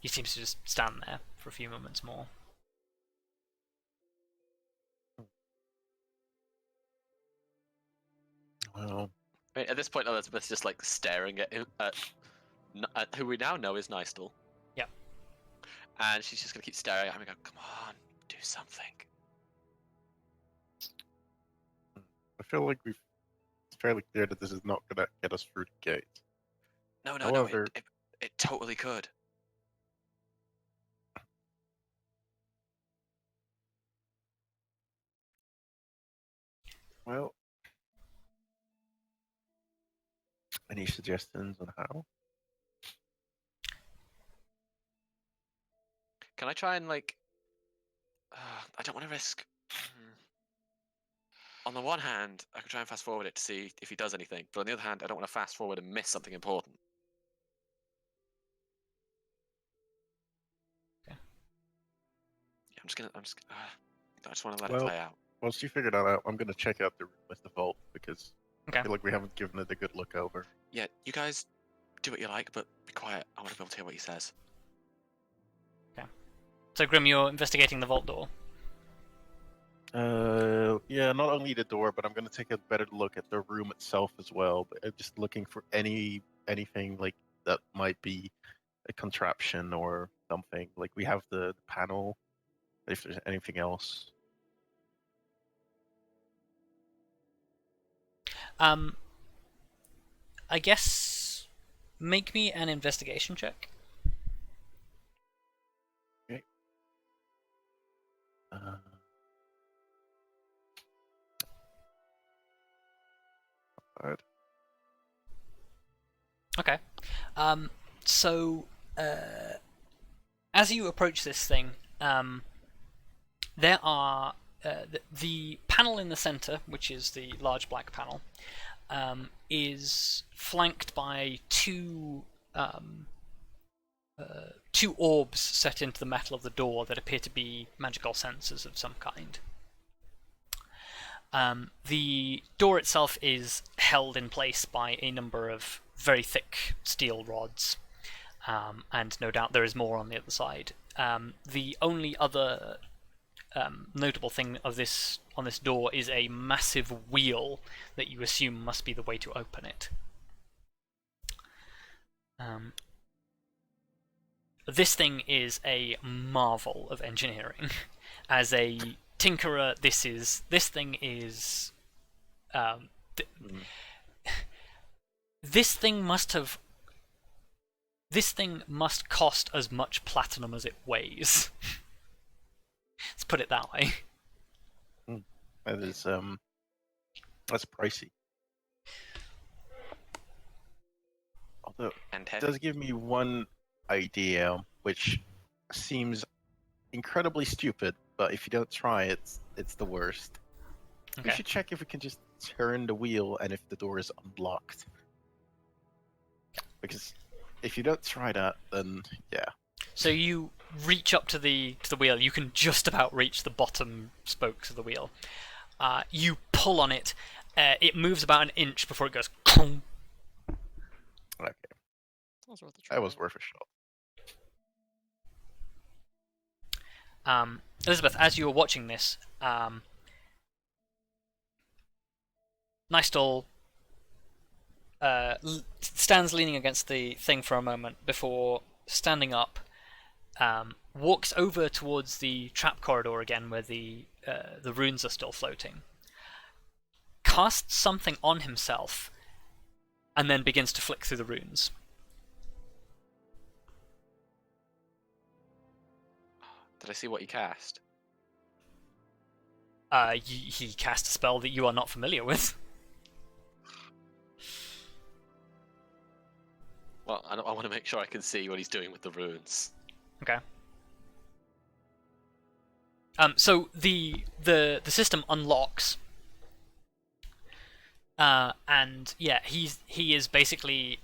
He seems to just stand there for a few moments more. Well, I mean, at this point, Elizabeth's just like staring at him, at who we now know is Nystul. Yep. And she's just gonna keep staring at him and go, "Come on, do something." I feel like it's fairly clear that this is not going to get us through the gate. No, However- it totally could. Well, any suggestions on how? Can I try and like? I don't want to risk. On the one hand, I could try and fast forward it to see if he does anything, but on the other hand, I don't want to fast forward and miss something important. Okay. Yeah, I just want to let Well, it play out. Once you figure that out, I'm going to check out the room with the vault because Okay. I feel like we haven't given it a good look over. Yeah, you guys do what you like, but be quiet. I want to be able to hear what he says. So Grim, you're investigating the vault door. Yeah, not only the door, but I'm going to take a better look at the room itself as well. But just looking for anything like that might be a contraption or something. Like we have the panel. If there's anything else. I guess make me an investigation check. Okay. Alright. Okay. So, as you approach this thing, there are the panel in the center, which is the large black panel, is flanked by two orbs set into the metal of the door that appear to be magical sensors of some kind. The door itself is held in place by a number of very thick steel rods, and no doubt there is more on the other side. The only other notable thing of this on this door is a massive wheel that you assume must be the way to open it. This thing is a marvel of engineering. As a tinkerer, this thing is this thing must cost as much platinum as it weighs. Let's put it that way. That is that's pricey. Although And it heavy. does give me one idea, which seems incredibly stupid, but if you don't try it, it's the worst. Okay. We should check if we can just turn the wheel and if the door is unblocked. Because if you don't try that, then yeah. So you reach up to the wheel. You can just about reach the bottom spokes of the wheel. You pull on it. It moves about an inch before it goes. Clong. Okay, That was worth a try. that was worth a shot. Elizabeth, as you were watching this, Nystul stands leaning against the thing for a moment before standing up, walks over towards the trap corridor again where the runes are still floating, casts something on himself, and then begins to flick through the runes. Did I see what he cast? He cast a spell that you are not familiar with. Well, I want to make sure I can see what he's doing with the runes. Okay. So the system unlocks, and yeah, he is basically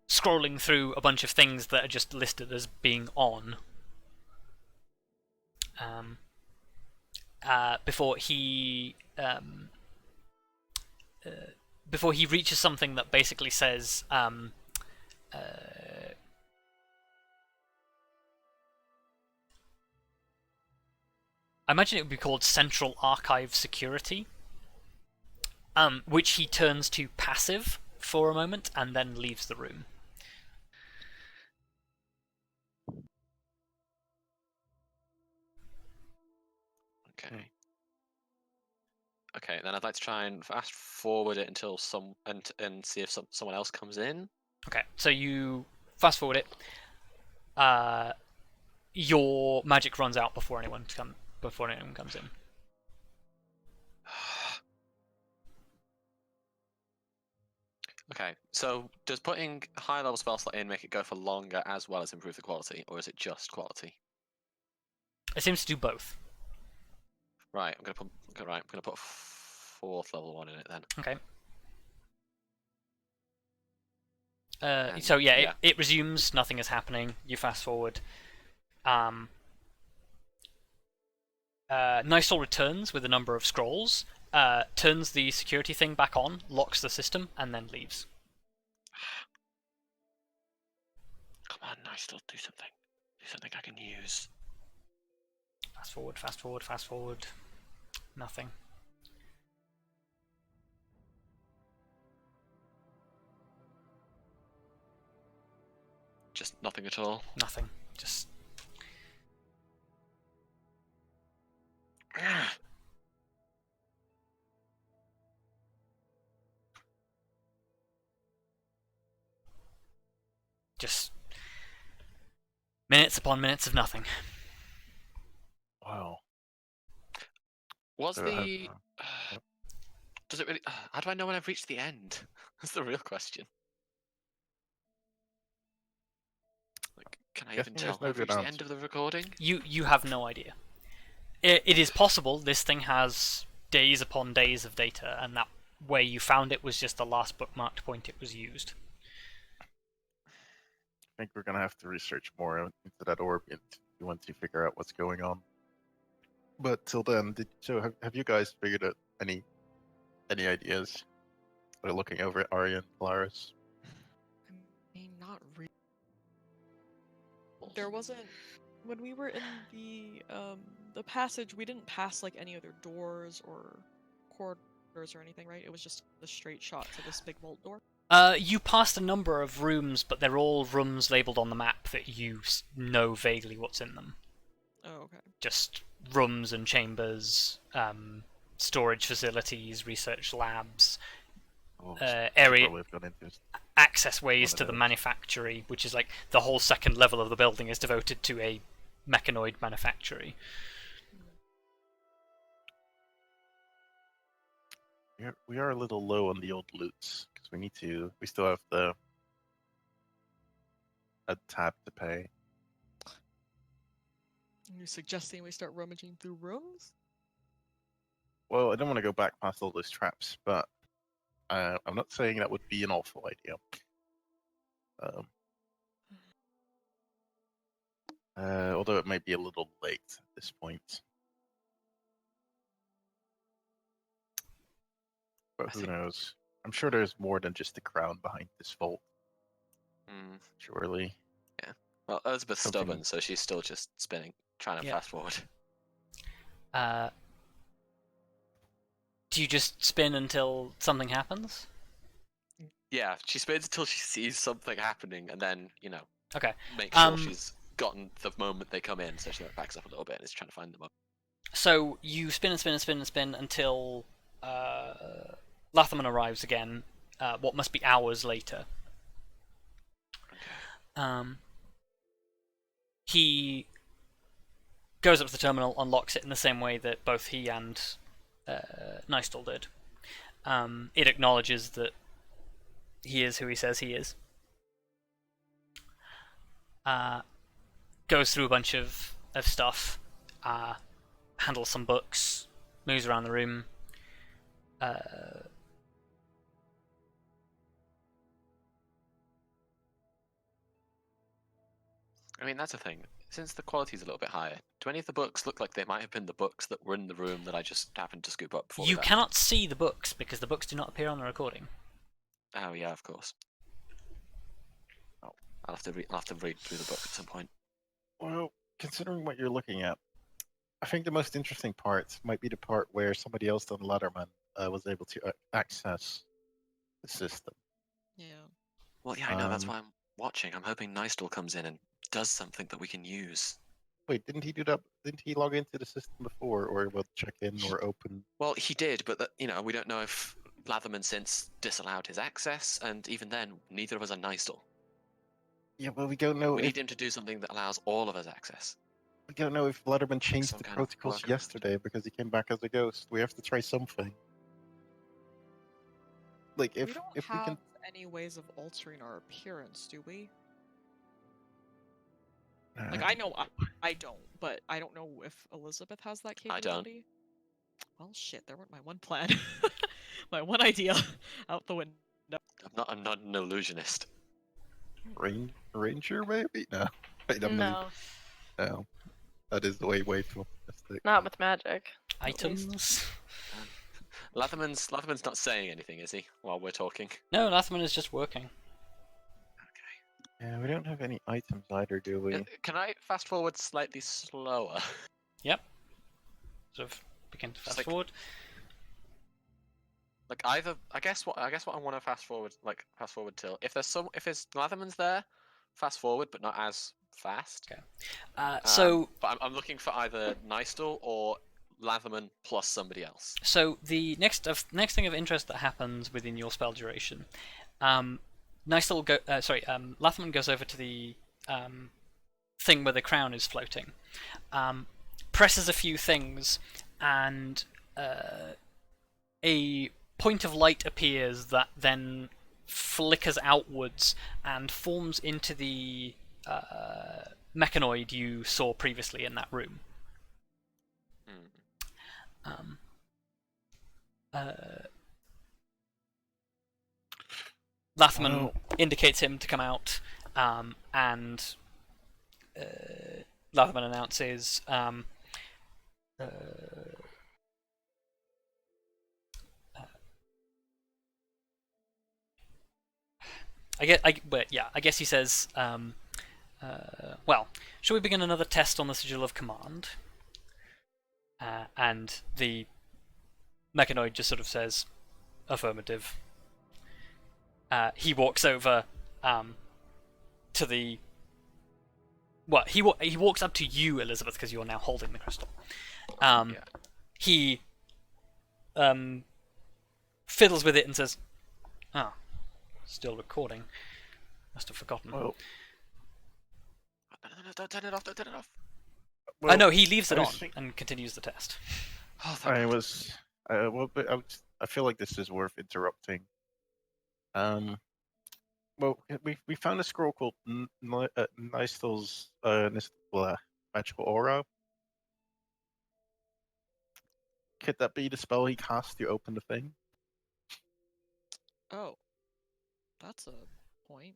scrolling through a bunch of things that are just listed as being on. Before he reaches something that basically says I imagine it would be called Central Archive Security, which he turns to passive for a moment and then leaves the room. Okay. Okay, then I'd like to try and fast forward it until and see if someone else comes in. Okay, so you fast forward it. Your magic runs out before anyone comes in. Okay, so does putting a high level spell slot in make it go for longer as well as improve the quality, or is it just quality? It seems to do both. Right, I'm gonna put a 4th level one in it then. Okay. And, so yeah, it resumes. Nothing is happening. You fast forward. Nystul returns with a number of scrolls, turns the security thing back on, locks the system, and then leaves. Come on, Nystul, do something. Do something I can use. Fast forward, fast forward, fast forward. Nothing. Just nothing at all. Nothing. Just minutes upon minutes of nothing. Wow. Was So the does it really? How do I know when I've reached the end? That's the real question. Like, can I even Guessing tell there's no when I've good reached the answer. end of the recording? You have no idea. It is possible this thing has days upon days of data, and that way you found it was just the last bookmarked point it was used. I think we're gonna have to research more into that orb once you figure out what's going on. But till then, have you guys figured out any ideas? By looking over at Arya and Kelariis. I mean, not really. There wasn't when we were in the passage. We didn't pass like any other doors or corridors or anything, right? It was just the straight shot to this big vault door. You passed a number of rooms, but they're all rooms labelled on the map that you know vaguely what's in them. Oh, okay. Just rooms and chambers, storage facilities, research labs, area access ways to the manufactory, which is like the whole second level of the building is devoted to a mechanoid manufactory. We are a little low on the old loots because we still have a tab to pay. You're suggesting we start rummaging through rooms? Well, I don't want to go back past all those traps, but I'm not saying that would be an awful idea. Although it might be a little late at this point. But who knows? I'm sure there's more than just the crown behind this vault. Surely. Yeah. Well, Elizabeth's stubborn, so she's still just spinning, trying to fast forward. Do you just spin until something happens? Yeah, she spins until she sees something happening, and then, okay, make sure she's gotten the moment they come in, so she backs up a little bit and is trying to find them up. So you spin and spin and spin and spin until Lathamon arrives again, what must be hours later. Okay. He goes up to the terminal, unlocks it in the same way that both he and Nystul did. It acknowledges that he is who he says he is. Goes through a bunch of stuff, handles some books, moves around the room. I mean, that's the thing. Since the quality's a little bit higher, do any of the books look like they might have been the books that were in the room that I just happened to scoop up before we You left? cannot see the books because the books do not appear on the recording. Oh yeah, of course. Oh, I'll have to read through the book at some point. Well, considering what you're looking at, I think the most interesting part might be the part where somebody else than Letterman was able to access the system. Yeah. Well, yeah, I know. That's Um, why I'm watching. I'm hoping Nystul comes in and does something that we can use. Wait, didn't he do that? Didn't he log into the system before, or will check in or open? Well, he did, but we don't know if Latherman since disallowed his access, and even then, neither of us are Nystul. Yeah, well, we don't know We if need him to do something that allows all of us access. we don't know if Letterman changed some the kind of protocols workaround. yesterday because he came back as a ghost. We have to try something. Like We if don't we have can. any ways of altering our appearance, do we? Like, I know I don't, but I don't know if Elizabeth has that I don't. capability. Well, shit, there went my one plan. My one idea out the window. I'm not an illusionist. Ranger maybe? No. Wait, I'm not No, even- no. That is way too optimistic. not with magic. Items? Latherman's not saying anything, is he? While we're talking. No, Latherman is just working. Yeah, we don't have any items either, do we? Can I fast forward slightly slower? Yep. Sort of begin to fast like- forward. Like either, I guess what I want to fast forward till if there's Latherman's there, fast forward, but not as fast. Okay. So But I'm looking for either Nystul or Latherman plus somebody else. So the next thing of interest that happens within your spell duration, Latherman goes over to the thing where the crown is floating, presses a few things, and a point of light appears that then flickers outwards and forms into the mechanoid you saw previously in that room. Latherman indicates him to come out, and Latherman announces, I guess he says, well, shall we begin another test on the Sigil of Command? And the mechanoid just sort of says, affirmative. He walks over to the... Well, he walks up to you, Elizabeth, because you're now holding the crystal. He fiddles with it and says, "Oh, still recording. Must have forgotten." Well, No, don't turn it off! Don't turn it off! No, he leaves it I on was think- and continues the test. Oh, thank I God. was. But I feel like this is worth interrupting. Well, we found a scroll called Nystul's magical aura. Could that be the spell he cast to open the thing? Oh. That's a point.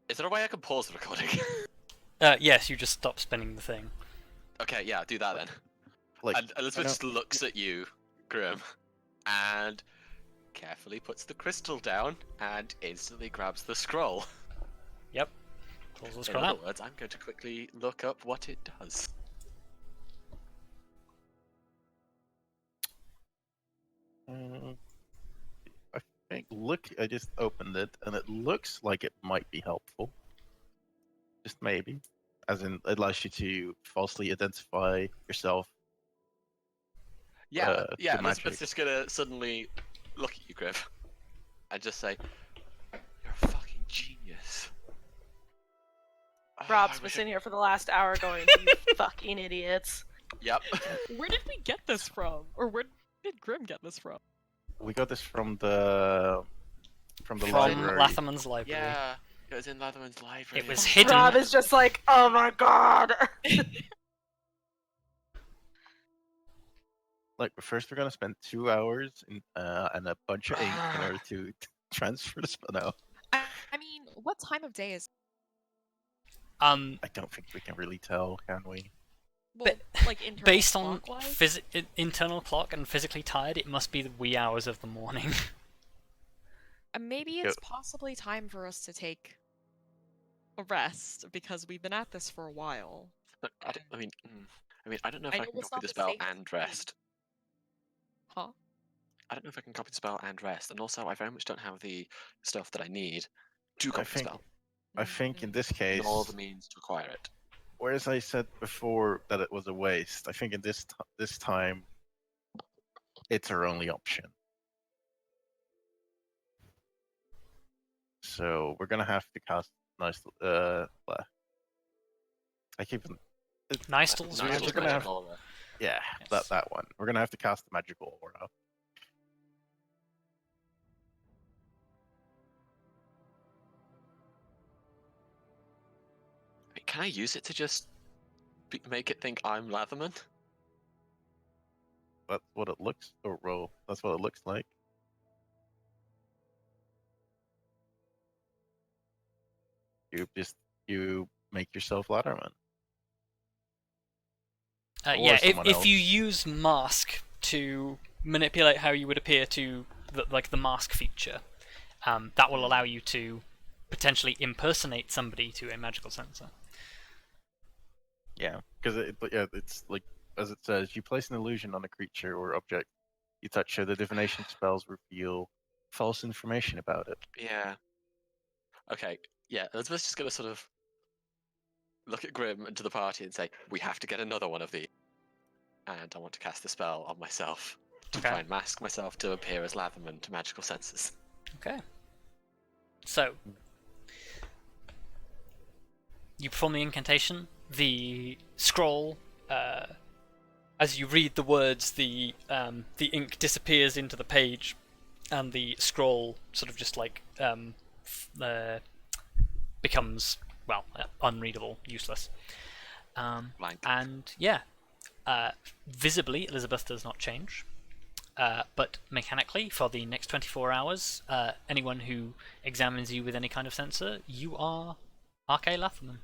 Is there a way I can pause the recording? Yes, you just stop spinning the thing. Okay, yeah, do that then. Like, And Elizabeth just looks at you, Grim, and carefully puts the crystal down and instantly grabs the scroll. Yep. Pulls the In scroll other out. words, I'm going to quickly look up what it does. I think. Look, I just opened it, and it looks like it might be helpful. Just maybe, as in, it allows you to falsely identify yourself. Yeah, The Elizabeth's magic. just gonna suddenly look at you, Griff, and just say, "You're a fucking genius." Oh, Rob's I been wish sitting here for the last hour going, "You fucking idiots." Yep. Where did we get this from? Or where did Grim get this from? We got this from the From library. Latherman's library. Yeah, it was in Latherman's library. It was hidden. Rob is just like, "Oh my god." Like, first we're gonna spend 2 hours and a bunch of ink in order to transfer the spell? No, I mean, what time of day is? Um, I don't think we can really tell, can we? Well, like internal based on clock-wise? internal clock and physically tired, it must be the wee hours of the morning. Maybe it's possibly time for us to take a rest because we've been at this for a while. But I don't know if I I know can it's copy not the the spell safest and thing. rest. Huh? I don't know if I can copy the spell and rest, and also I very much don't have the stuff that I need to copy the think- spell, I think in this case, nor the means to acquire it. whereas I said before that it was a waste, I think in this time, it's our only option. So we're gonna have to cast Nystul. I keep. Nystul's Nystul's magic gonna have- aura. Yeah, Yes. that one. We're gonna have to cast the magical aura. Wait, can I use it to just make it think I'm Latherman? That's what it looks. Or roll. That's what it looks like. You make yourself Latterman. Or Yeah, someone if you else. use mask to manipulate how you would appear to the mask feature, that will allow you to potentially impersonate somebody to a magical sensor. Yeah, because it's like as it says, you place an illusion on a creature or object you touch, so the divination spells reveal false information about it. Yeah. Okay. Yeah, Elizabeth's just gonna sort of look at Grim and to the party and say, "We have to get another one of these." And I want to cast the spell on myself to Okay. try and mask myself to appear as Latherman to magical senses. Okay. So, you perform the incantation. The scroll, as you read the words, the ink disappears into the page, and the scroll sort of just like becomes unreadable, useless. Blank. And yeah, visibly Elizabeth does not change. But mechanically, for the next 24 hours, anyone who examines you with any kind of sensor, you are Arche Latherman.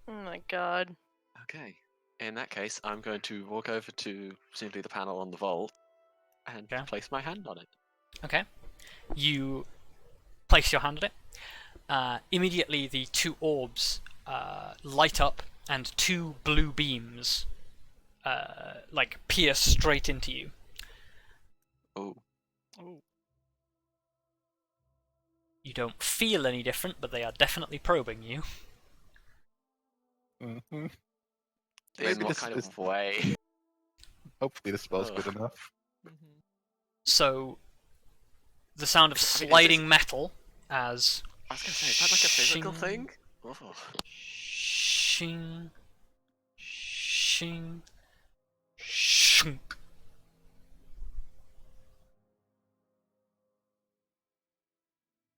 Oh my god. Okay. In that case, I'm going to walk over to presumably the panel on the vault and Okay. place my hand on it. Okay. You place your hand on it. Immediately, the two orbs light up, and two blue beams pierce straight into you. Oh. Oh. You don't feel any different, but they are definitely probing you. Mm-hmm. In Maybe what this kind is- of way? Hopefully, the spell's good Ugh. enough. Mm-hmm. So, the sound of I mean, is sliding metal as I was going to say, is that like a physical shing, thing? Oh. shing, shing, shunk.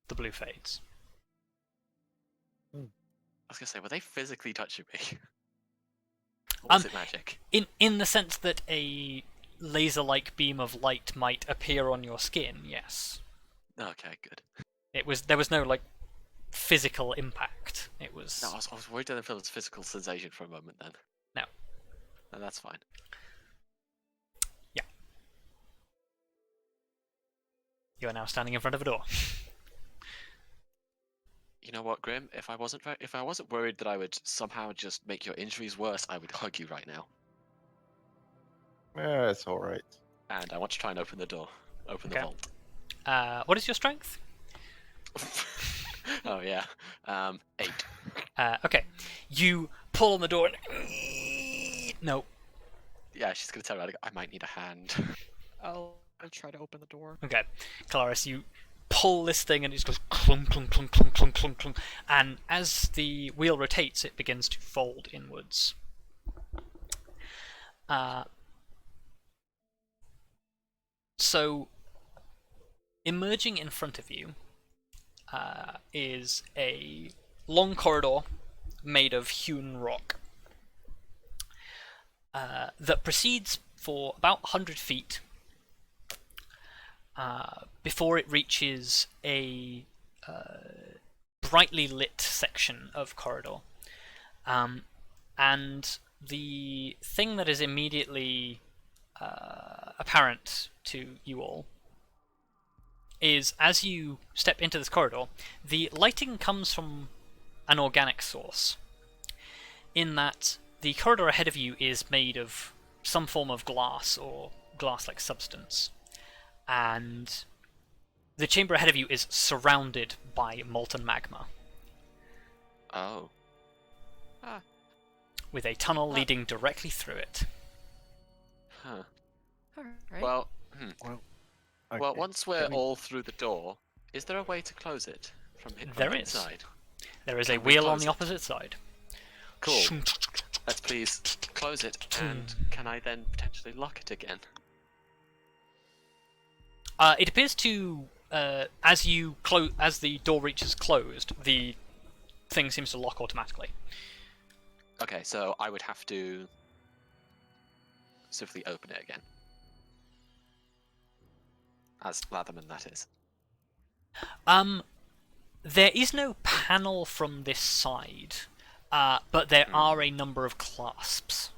The blue fades. I was going to say, were they physically touching me? Or was it magic? In the sense that a laser-like beam of light might appear on your skin, yes. Okay, good. There was no like physical impact. It was No, I was worried that it was physical sensation for a moment then. No. No, that's fine. You are now standing in front of a door. You know what, Grim? If I wasn't worried that I would somehow just make your injuries worse, I would hug you right now. Yeah, it's all right. And I want to try and open the door. Open the Okay. vault. What is your strength? Oh yeah. 8. Okay. You pull on the door and no. Yeah, she's gonna tell me I might need a hand. I'll try to open the door. Okay, Kelariis, you pull this thing and it just goes clunk, clunk, clunk, clunk, clunk, clunk, clunk. And as the wheel rotates, it begins to fold inwards. So, emerging in front of you is a long corridor made of hewn rock that proceeds for about 100 feet before it reaches a brightly lit section of corridor. And the thing that is immediately apparent to you all is, as you step into this corridor, the lighting comes from an organic source, in that the corridor ahead of you is made of some form of glass or glass-like substance, and the chamber ahead of you is surrounded by molten magma, Oh. Ah, with a tunnel leading directly through it. Huh. alright. Well, Well, well, okay. once we're Can we- all through the door, is there a way to close it from There is. inside? There is Can a we wheel on close the it? opposite side. Cool. Let's please close it, and can I then potentially lock it again? It appears to, as the door reaches closed, the thing seems to lock automatically. Okay, so I would have to swiftly open it again. As Latherman, that is. There is no panel from this side, but there are a number of clasps.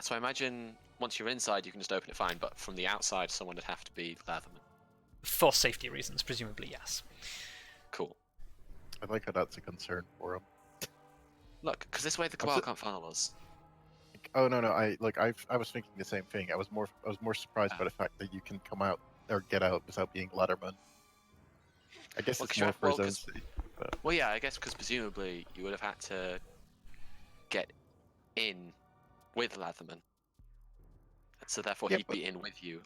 So I imagine once you're inside, you can just open it fine, but from the outside, someone would have to be Latherman. For safety reasons, presumably, yes. Cool. I like how that's a concern for him. Look, because this way the Cabal can't follow us. Oh no, I was thinking the same thing. I was more surprised by the fact that you can come out or get out without being Letterman. I guess Well, it's 'cause more for his well, own 'cause- sake. Well, yeah, I guess because presumably you would have had to get in with Latherman. So therefore Yeah, he'd be in with you.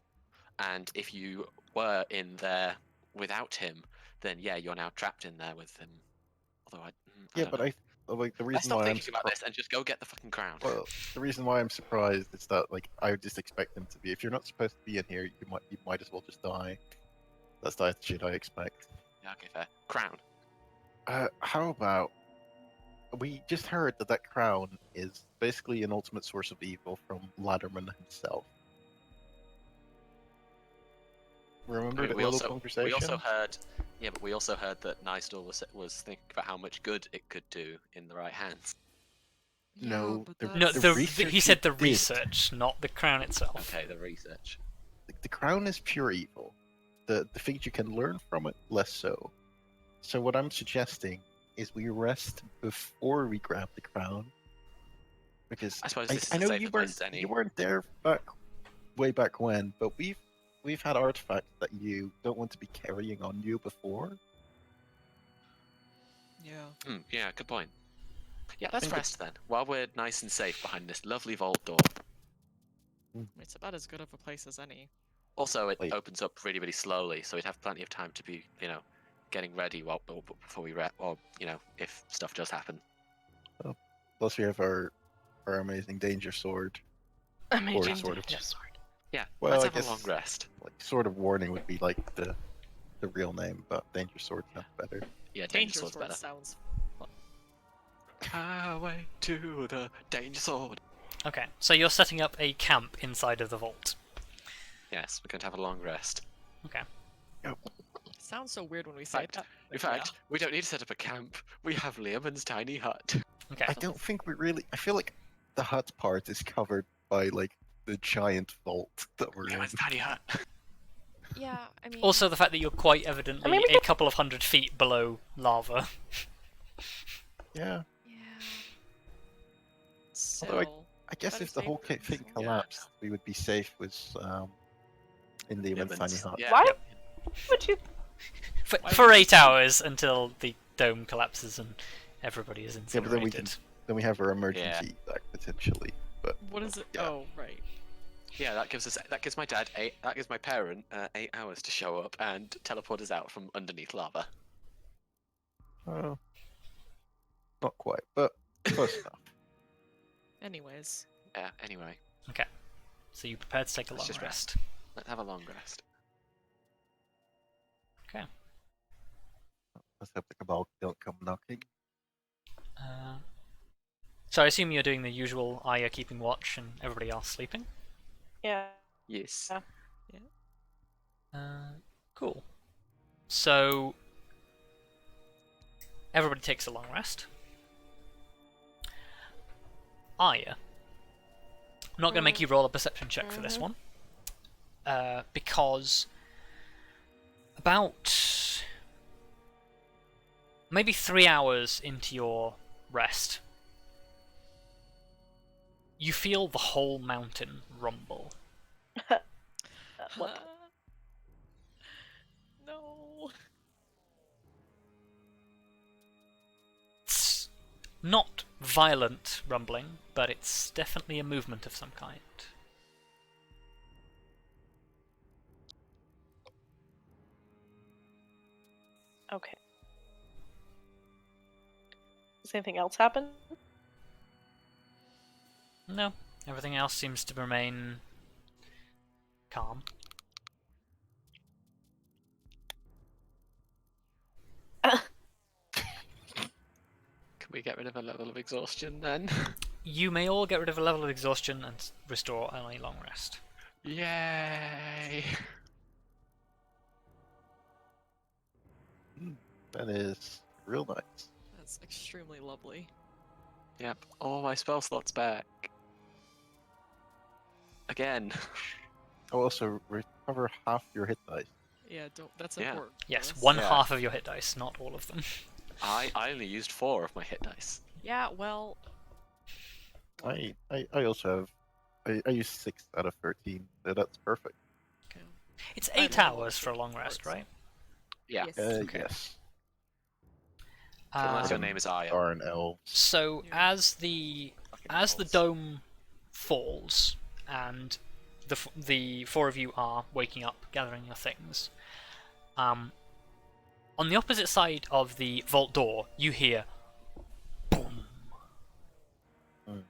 And if you were in there without him, then yeah, you're now trapped in there with him. Although I Yeah, don't but know. the Let's reason stop why I'm thinking about this and just go get the fucking crown. well, the reason why I'm surprised is that I would just expect him to be. If you're not supposed to be in here, you might as well just die. That's the shit I expect. Yeah, okay, fair. Crown. How about we just heard that crown is basically an ultimate source of evil from Ladderman himself. Remember the little conversation? We also heard, yeah, but we also heard that Nystul was thinking about how much good it could do in the right hands. No, but the- No, that's- he said the did. research, not the crown itself. Okay, the research. The crown is pure evil. The things you can learn from it, less so. So what I'm suggesting is we rest before we grab the crown, because I suppose this is I as know safe you a place weren't as any. you weren't there way back when, but we've had artifacts that you don't want to be carrying on you before. Yeah. Yeah, good point. Yeah, let's think it- rest then, while we're nice and safe behind this lovely vault door. It's about as good of a place as any. Also, it Wait. opens up really, really slowly, so we'd have plenty of time to be, getting ready before we or if stuff does happen. Plus, we have our amazing danger sword. Amazing sort of. danger sword. Yeah, Well, let's I have a guess- long rest. Sword of warning would be like the real name, but danger sword sounds better. Yeah, danger Danger sword's sword better. sounds. Highway to the danger sword. Okay, so you're setting up a camp inside of the vault. Yes, we're going to have a long rest. Okay. Sounds so weird when we say Fact. that. In fact, we don't need to set up a camp. We have Liam's tiny hut. Okay. I don't think we really. I feel like the hut part is covered by the giant vault that we're in. Liam's tiny hut. Yeah, I mean. Also, the fact that you're quite evidently we a could- couple of 100 feet below lava. Yeah. Yeah. Although Still. I guess Better if the whole safe than thing sorry. collapsed, we would be safe with in the immense tiny hut. Yeah. Why yep. would you? For 8 hours until the dome collapses and everybody is Yeah, but then incinerated. we have our emergency back potentially. But What is it? Yeah. Oh, right. Yeah, that gives my dad that gives my parent 8 hours to show up and teleport us out from underneath lava. not quite, but close enough. Anyways. Yeah. Anyway, So you prepare to take a Let's long just rest. let's have a long rest. Okay. Let's hope the Cabal don't come knocking. So I assume you're doing the usual Arya keeping watch and everybody else sleeping? Yeah. Yes. Yeah. Cool. So everybody takes a long rest. Arya, I'm not going to make you roll a perception check for this one, because about maybe 3 hours into your rest, you feel the whole mountain rumble. What? No. It's not violent rumbling, but it's definitely a movement of some kind. Okay. Does anything else happen? No, everything else seems to remain calm. Can we get rid of a level of exhaustion then? You may all get rid of a level of exhaustion and restore on a long rest. Yay! That is real nice. That's extremely lovely. Yep, all my spell slots back. Again. I'll also recover half your hit dice. Yeah, don't. That's Yeah. important. Yes, Yes. one Yeah. half of your hit dice, not all of them. I only used 4 of my hit dice. Yeah, well. I also have. I use 6 out of 13, so that's perfect. Okay. It's I 8 don't know hours what for a it long rest, works. right? Yeah. Yes. Okay. Yes. Unless your Um, name is Arya. Are an elves. So Yeah. as the Fucking dome falls and the 4 of you are waking up, gathering your things, on the opposite side of the vault door, you hear boom, Hmm.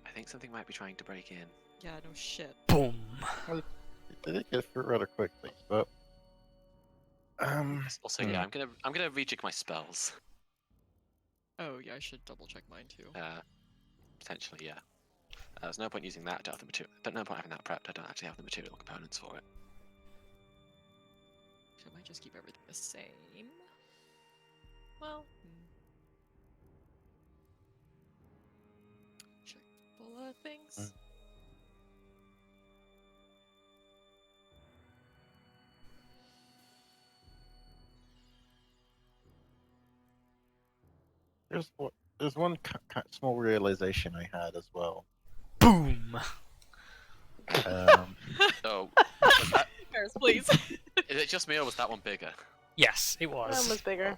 I think something might be trying to break in. Yeah, no shit. boom. They did get through rather quickly, but Also, yeah, I'm gonna rejig my spells. Oh, yeah, I should double check mine too. Potentially, yeah. There's no point using that. I don't have the material. No point having that prepped. I don't actually have the material components for it. I might just keep everything the same. Well, check a couple of things. there's one small realization I had as well. Boom. So, was that, Ferrous, please. is it just me or was that one bigger? Yes, it That was. was bigger.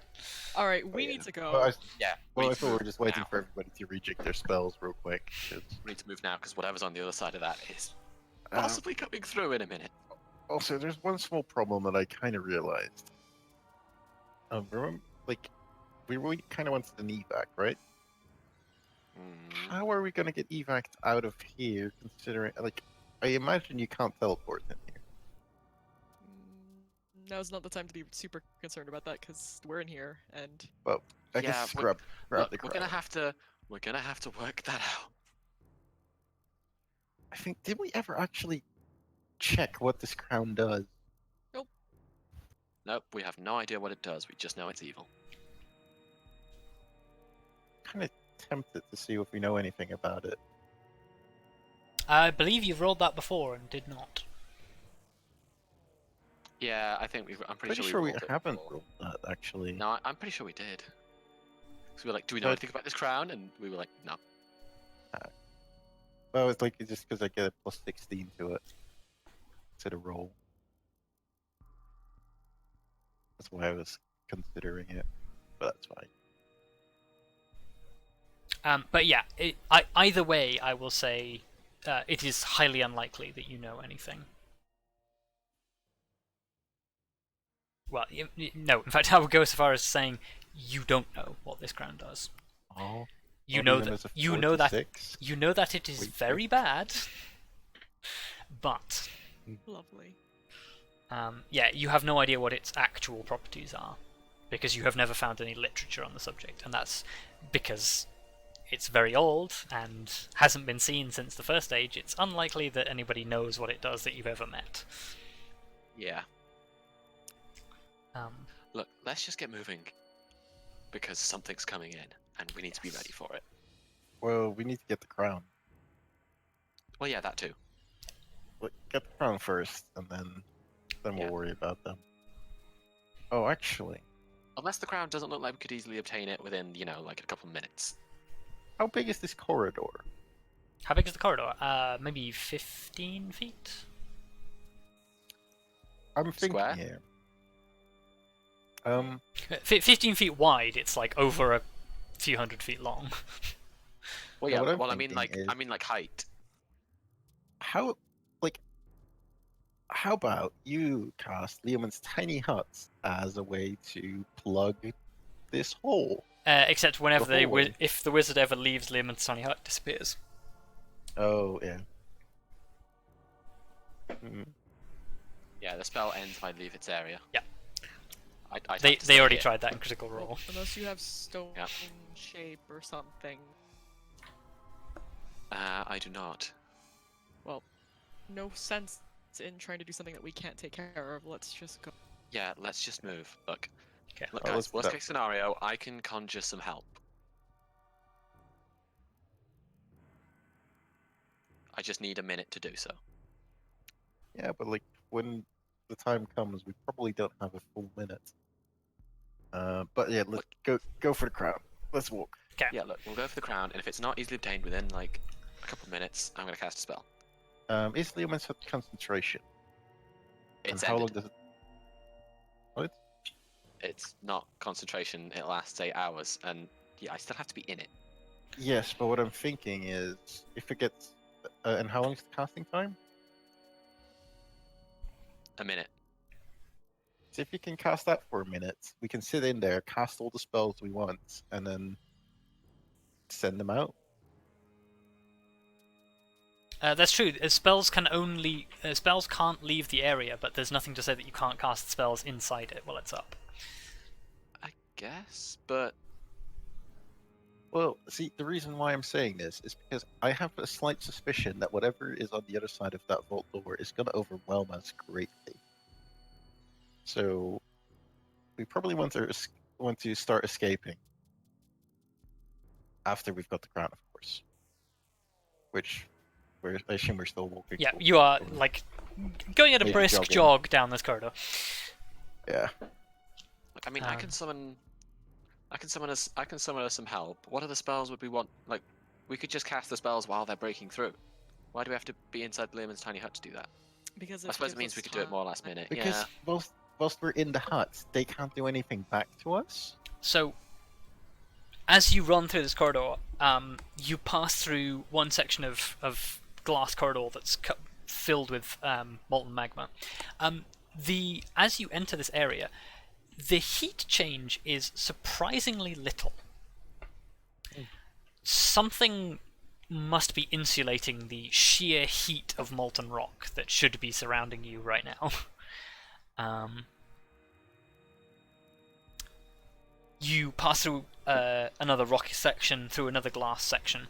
All right, we yeah. need to go. Well, Yeah. I need to thought we move were just waiting now. for everybody to rejig their spells real quick. 'Cause, We need to move now because whatever's on the other side of that is uh, possibly coming through in a minute. also, there's one small problem that I kind of realized. Remember, like, we kind of wanted an evac, right? How are we going to get evac'd out of here, considering, like, I imagine you can't teleport in here. Now's not the time to be super concerned about that because we're in here and. I guess Yeah, grab Look, the we're crowd. gonna have to work that out. I think, did we ever actually check what this crown does? Nope, we have no idea what it does. We just know it's evil. Kind of tempted to see if we know anything about it. I believe you've rolled that before and did not. Yeah, I think I'm pretty Pretty sure sure we rolled it haven't before. rolled that, actually. No, I'm pretty sure we did. So we were like, do we know But- anything about this crown? And we were like, no. Well, it's like, just because I get a plus 16 to it. To the roll. That's why I was considering it. But that's fine. But yeah, either way, I will say it is highly unlikely that you know anything. Well, no. In fact, I would go so far as saying you don't know what this crown does. Oh. You know that you know that it is Wait, very bad, but Lovely. yeah, you have no idea what its actual properties are because you have never found any literature on the subject, and that's because it's very old and hasn't been seen since the first age, it's unlikely that anybody knows what it does that you've ever met. Yeah. Um, Look, let's just get moving. Because something's coming in, and we need to be ready for it. Well, we need to get the crown. Well, yeah, that too. Get the crown first, and then we'll Yeah. worry about them. Oh, actually, Unless the crown doesn't look like we could easily obtain it within, like a couple of minutes. how big is this corridor? how big is the corridor? Maybe 15 feet? I'm thinking Square? here. 15 feet wide, it's like over a few hundred feet long. Well, Yeah, yeah. what I'm Well, I mean, thinking is- height. How about you cast Leomund's tiny hut as a way to plug this hole? Except whenever The hallway. if the wizard ever leaves Leomund's tiny hut, it disappears. Oh, yeah. Yeah, the spell ends if I leave its area. Yeah. I'd have They to stay already here. tried that in Critical Role. Well, unless you have stone Yeah. shape or something. I do not. Well, no sense in trying to do something that we can't take care of. Let's just go. Yeah, let's just move. Look. Okay. Look, Oh, guys, let's do worst that. case scenario, I can conjure some help. I just need a minute to do so. Yeah, but when the time comes, we probably don't have a full minute. But yeah, let's go for the crown. Let's walk. Yeah, look, we'll go for the crown, and if it's not easily obtained within, a couple of minutes, I'm going to cast a spell. Is Leomund's hut concentration? It's and how long ended. does it? What? It's not concentration, it lasts 8 hours, and yeah, I still have to be in it. Yes, but what I'm thinking is, if it gets, and how long is the casting time? A minute. So if you can cast that for a minute, we can sit in there, cast all the spells we want, and then send them out. That's true. Spells can't leave the area, but there's nothing to say that you can't cast spells inside it while it's up. I guess, but Well, see, the reason why I'm saying this is because I have a slight suspicion that whatever is on the other side of that vault door is going to overwhelm us greatly. So, we probably want to start escaping after we've got the crown, of course. Which, I assume we're still walking. Yeah, you are going at a Maybe brisk jogging. jog down this corridor. Yeah. I mean, I can summon us some help. What other spells would we want? We could just cast the spells while they're breaking through. Why do we have to be inside Leomund's tiny hut to do that? Because I suppose it means we could do it more last minute. Because Yeah. whilst we're in the hut, they can't do anything back to us. So, as you run through this corridor, you pass through one section of glass corridor that's filled with molten magma. As you enter this area, the heat change is surprisingly little. Something must be insulating the sheer heat of molten rock that should be surrounding you right now. You pass through another rocky section, through another glass section,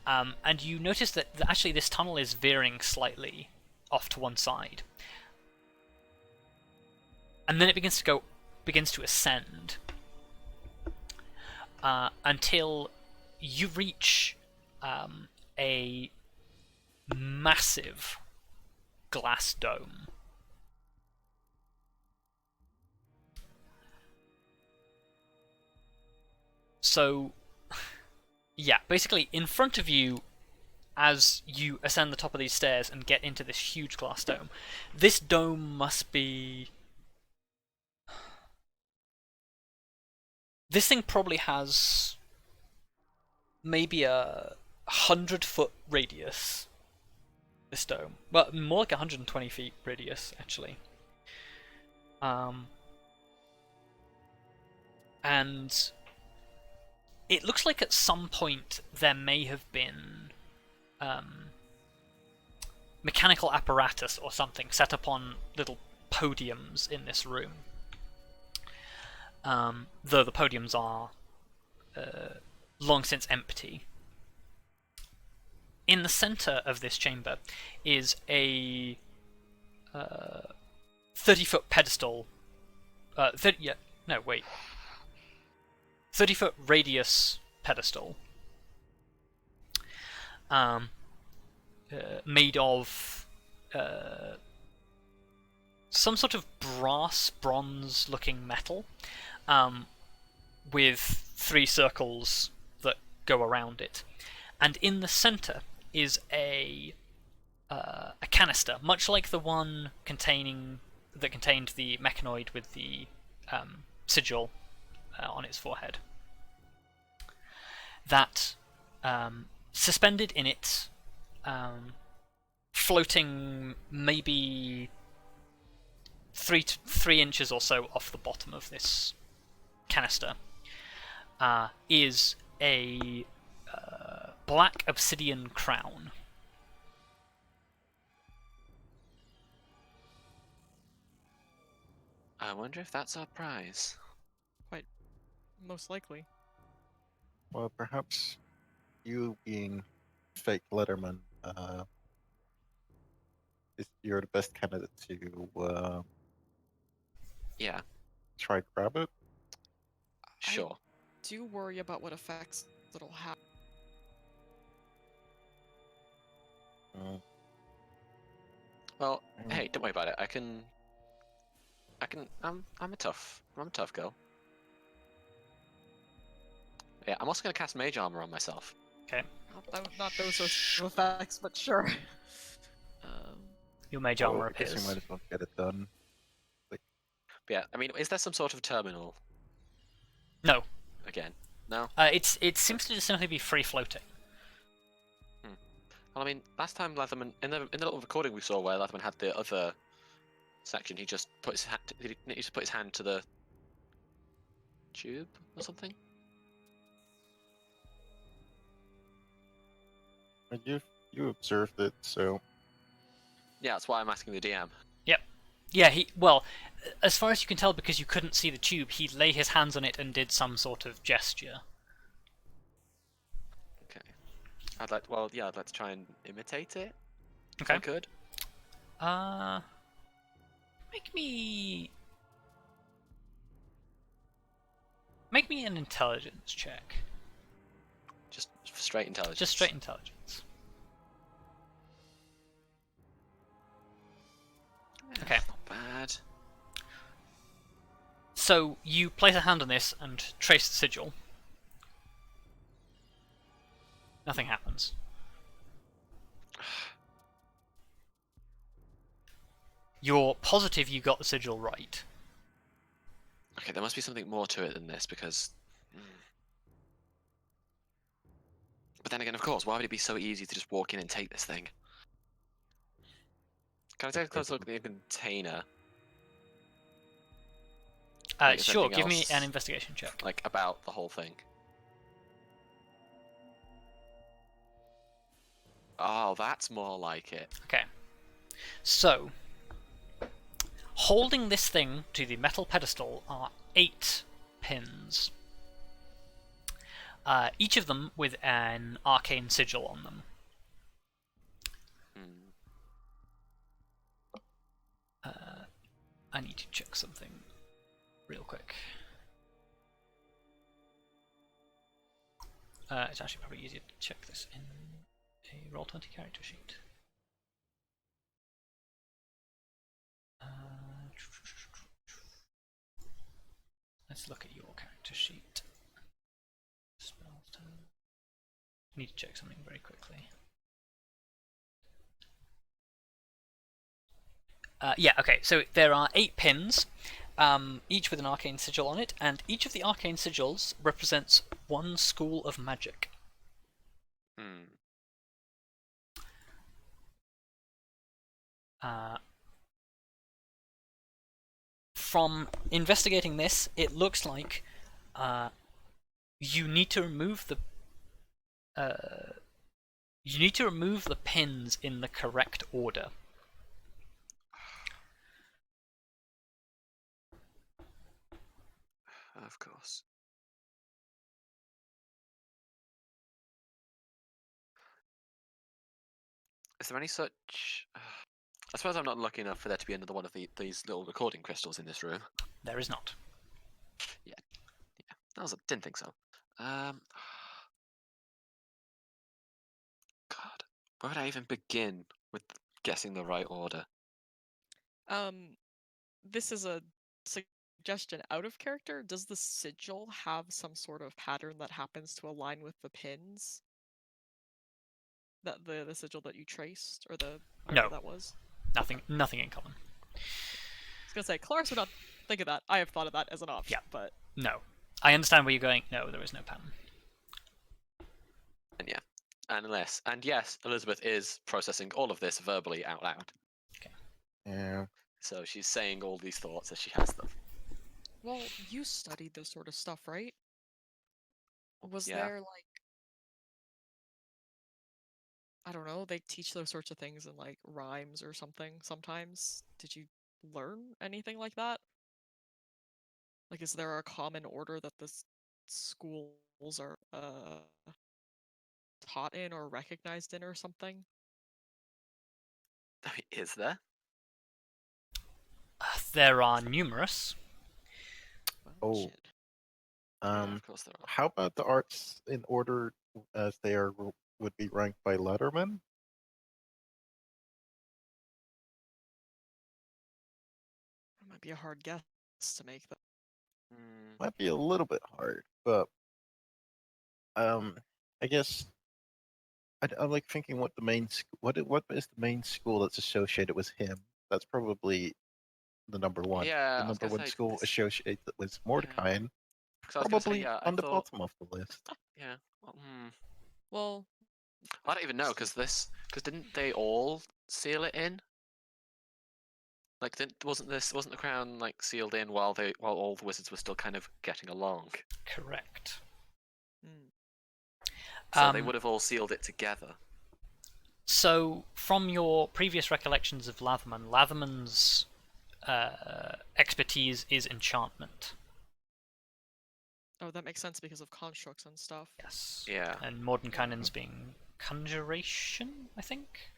and you notice that actually this tunnel is veering slightly off to one side. And then it begins to ascend until you reach a massive glass dome. So, yeah, basically in front of you, as you ascend the top of these stairs and get into this huge glass dome, this dome must be... This thing probably has maybe a 100-foot radius. This dome, well, more like 120 feet radius, actually. And it looks like at some point there may have been mechanical apparatus or something set up on little podiums in this room. Though the podiums are long since empty, in the center of this chamber is a 30-foot pedestal. 30-foot radius pedestal. Made of some sort of bronze-looking metal, with 3 circles that go around it. And in the center is a canister, much like the one contained the mechanoid with the sigil on its forehead. That suspended in it, floating maybe 3 inches or so off the bottom of this canister, is a black obsidian crown. I wonder if that's our prize. Most likely. Well, perhaps you being fake Letterman, you're the best candidate to Yeah, try grab it. sure. Do worry about what effects it'll have. Uh, Well, Mm. hey, don't worry about it. I'm a tough girl. Yeah, I'm also gonna cast Mage Armor on myself. Not those sorts of effects, but sure. Your mage well, armor I guess we appears. might as well get it done. But yeah, I mean, is there some sort of terminal No. again? No. It seems to just simply be free floating. Well, I mean, last time Leatherman in the little recording we saw where Leatherman had the other section, he just put his hand to the tube or something. But you observed it, so Yeah, that's why I'm asking the DM. Yeah, as far as you can tell, because you couldn't see the tube, he lay his hands on it and did some sort of gesture. Okay. I'd like to try and imitate it. If Okay. I could. Make me an intelligence check. Just straight intelligence. Just straight intelligence. Yeah, Okay. Not bad. So you place a hand on this and trace the sigil. Nothing happens. You're positive you got the sigil right. Okay, there must be something more to it than this because. But then again, of course, why would it be so easy to just walk in and take this thing? Can I take a close look at the container? Like, is Sure, anything give me else, an investigation check. Like, about the whole thing. Oh, that's more like it. Okay. So, holding this thing to the metal pedestal are 8 pins. Each of them with an arcane sigil on them. I need to check something real quick. It's actually probably easier to check this in a Roll20 character sheet. Let's look at your character sheet. I need to check something very quickly. Yeah, okay, so there are 8 pins, each with an arcane sigil on it, and each of the arcane sigils represents one school of magic. From investigating this, it looks like you need to remove the pins in the correct order. Of course. Is there any such? I suppose I'm not lucky enough for there to be another one of these little recording crystals in this room. There is not. Didn't think so. God, where would I even begin with guessing the right order? This is a suggestion out of character. Does the sigil have some sort of pattern that happens to align with the pins? That the sigil that you traced, or the whatever No. that was? Nothing in common. I was gonna say, Kelariis would not think of that. I have thought of that as an option, Yeah. but No. I understand where you're going. No, there is no pattern. And yes, Elizabeth is processing all of this verbally out loud. Yeah. So she's saying all these thoughts as she has them. well, you studied this sort of stuff, right? Was Yeah. there like, I don't know, they teach those sorts of things in like rhymes or something sometimes? Did you learn anything like that? Like, is there a common order that the schools are taught in or recognized in or something? Is there? There are numerous. Well, Oh. shit. Yeah, Um, of course there are. how about the arts in order as they are would be ranked by letterman? That might be a hard guess to make. That. Might be a little bit hard, but I guess I'm like thinking what the main what is the main school that's associated with him? That's probably the number one. Yeah, The I was number gonna one say school this- associated with Mordecai, Because I was gonna say, probably yeah, I on the thought, bottom of the list. yeah. Well, I don't even know because didn't they all seal it in? Like, wasn't the crown like sealed in while all the wizards were still kind of getting along? Correct. hmm. So they would have all sealed it together. So, from your previous recollections of Latherman's expertise is enchantment. Oh, that makes sense because of constructs and stuff. Yes. Yeah. And Mordenkainen's being conjuration, I think?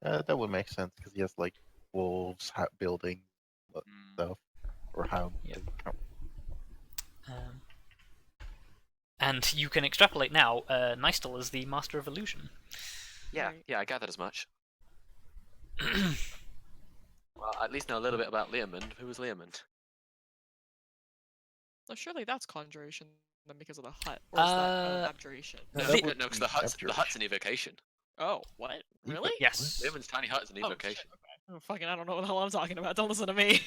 That would make sense because he has like wolves, building stuff, or how. Yep. And you can extrapolate now. Nystul is the master of illusion. Yeah, Right. yeah, I gathered as much. Well, I at least know a little bit about Leomund. Who was Leomund? Well, surely that's conjuration then because of the hut, or is that abjuration? No, that the- would No, because be the hut's an evocation. Oh, what? Really? Yes. Leomund's tiny hut is an Oh, evocation. shit, okay. Oh, fucking, I don't know what the hell I'm talking about. Don't listen to me.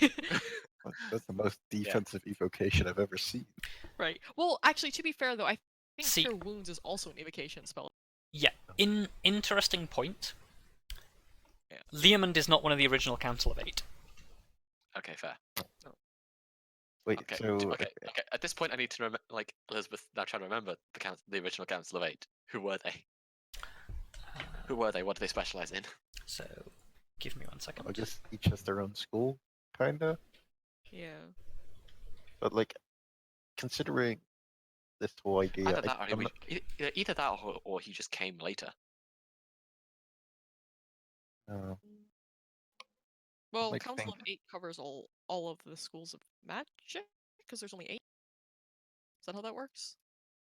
That's the most defensive evocation I've ever seen. Right. Well, actually, to be fair though, I think See- Cure Wounds is also an evocation spell. Yeah. Interesting point. Yeah. Leomund is not one of the original Council of Eight. Okay, fair. Wait, Okay, so okay. At this point, I need to remember, like Elizabeth. Now trying to remember the original Council of Eight. Who were they? Who were they? What do they specialize in? So, give me 1 second. I guess each has their own school, kinda. Yeah. But like, considering this whole idea, Either that, or I'm not- either that, or he just came later. Well, like, Council of think- Eight covers all of the schools of magic because there's only 8. Is that how that works?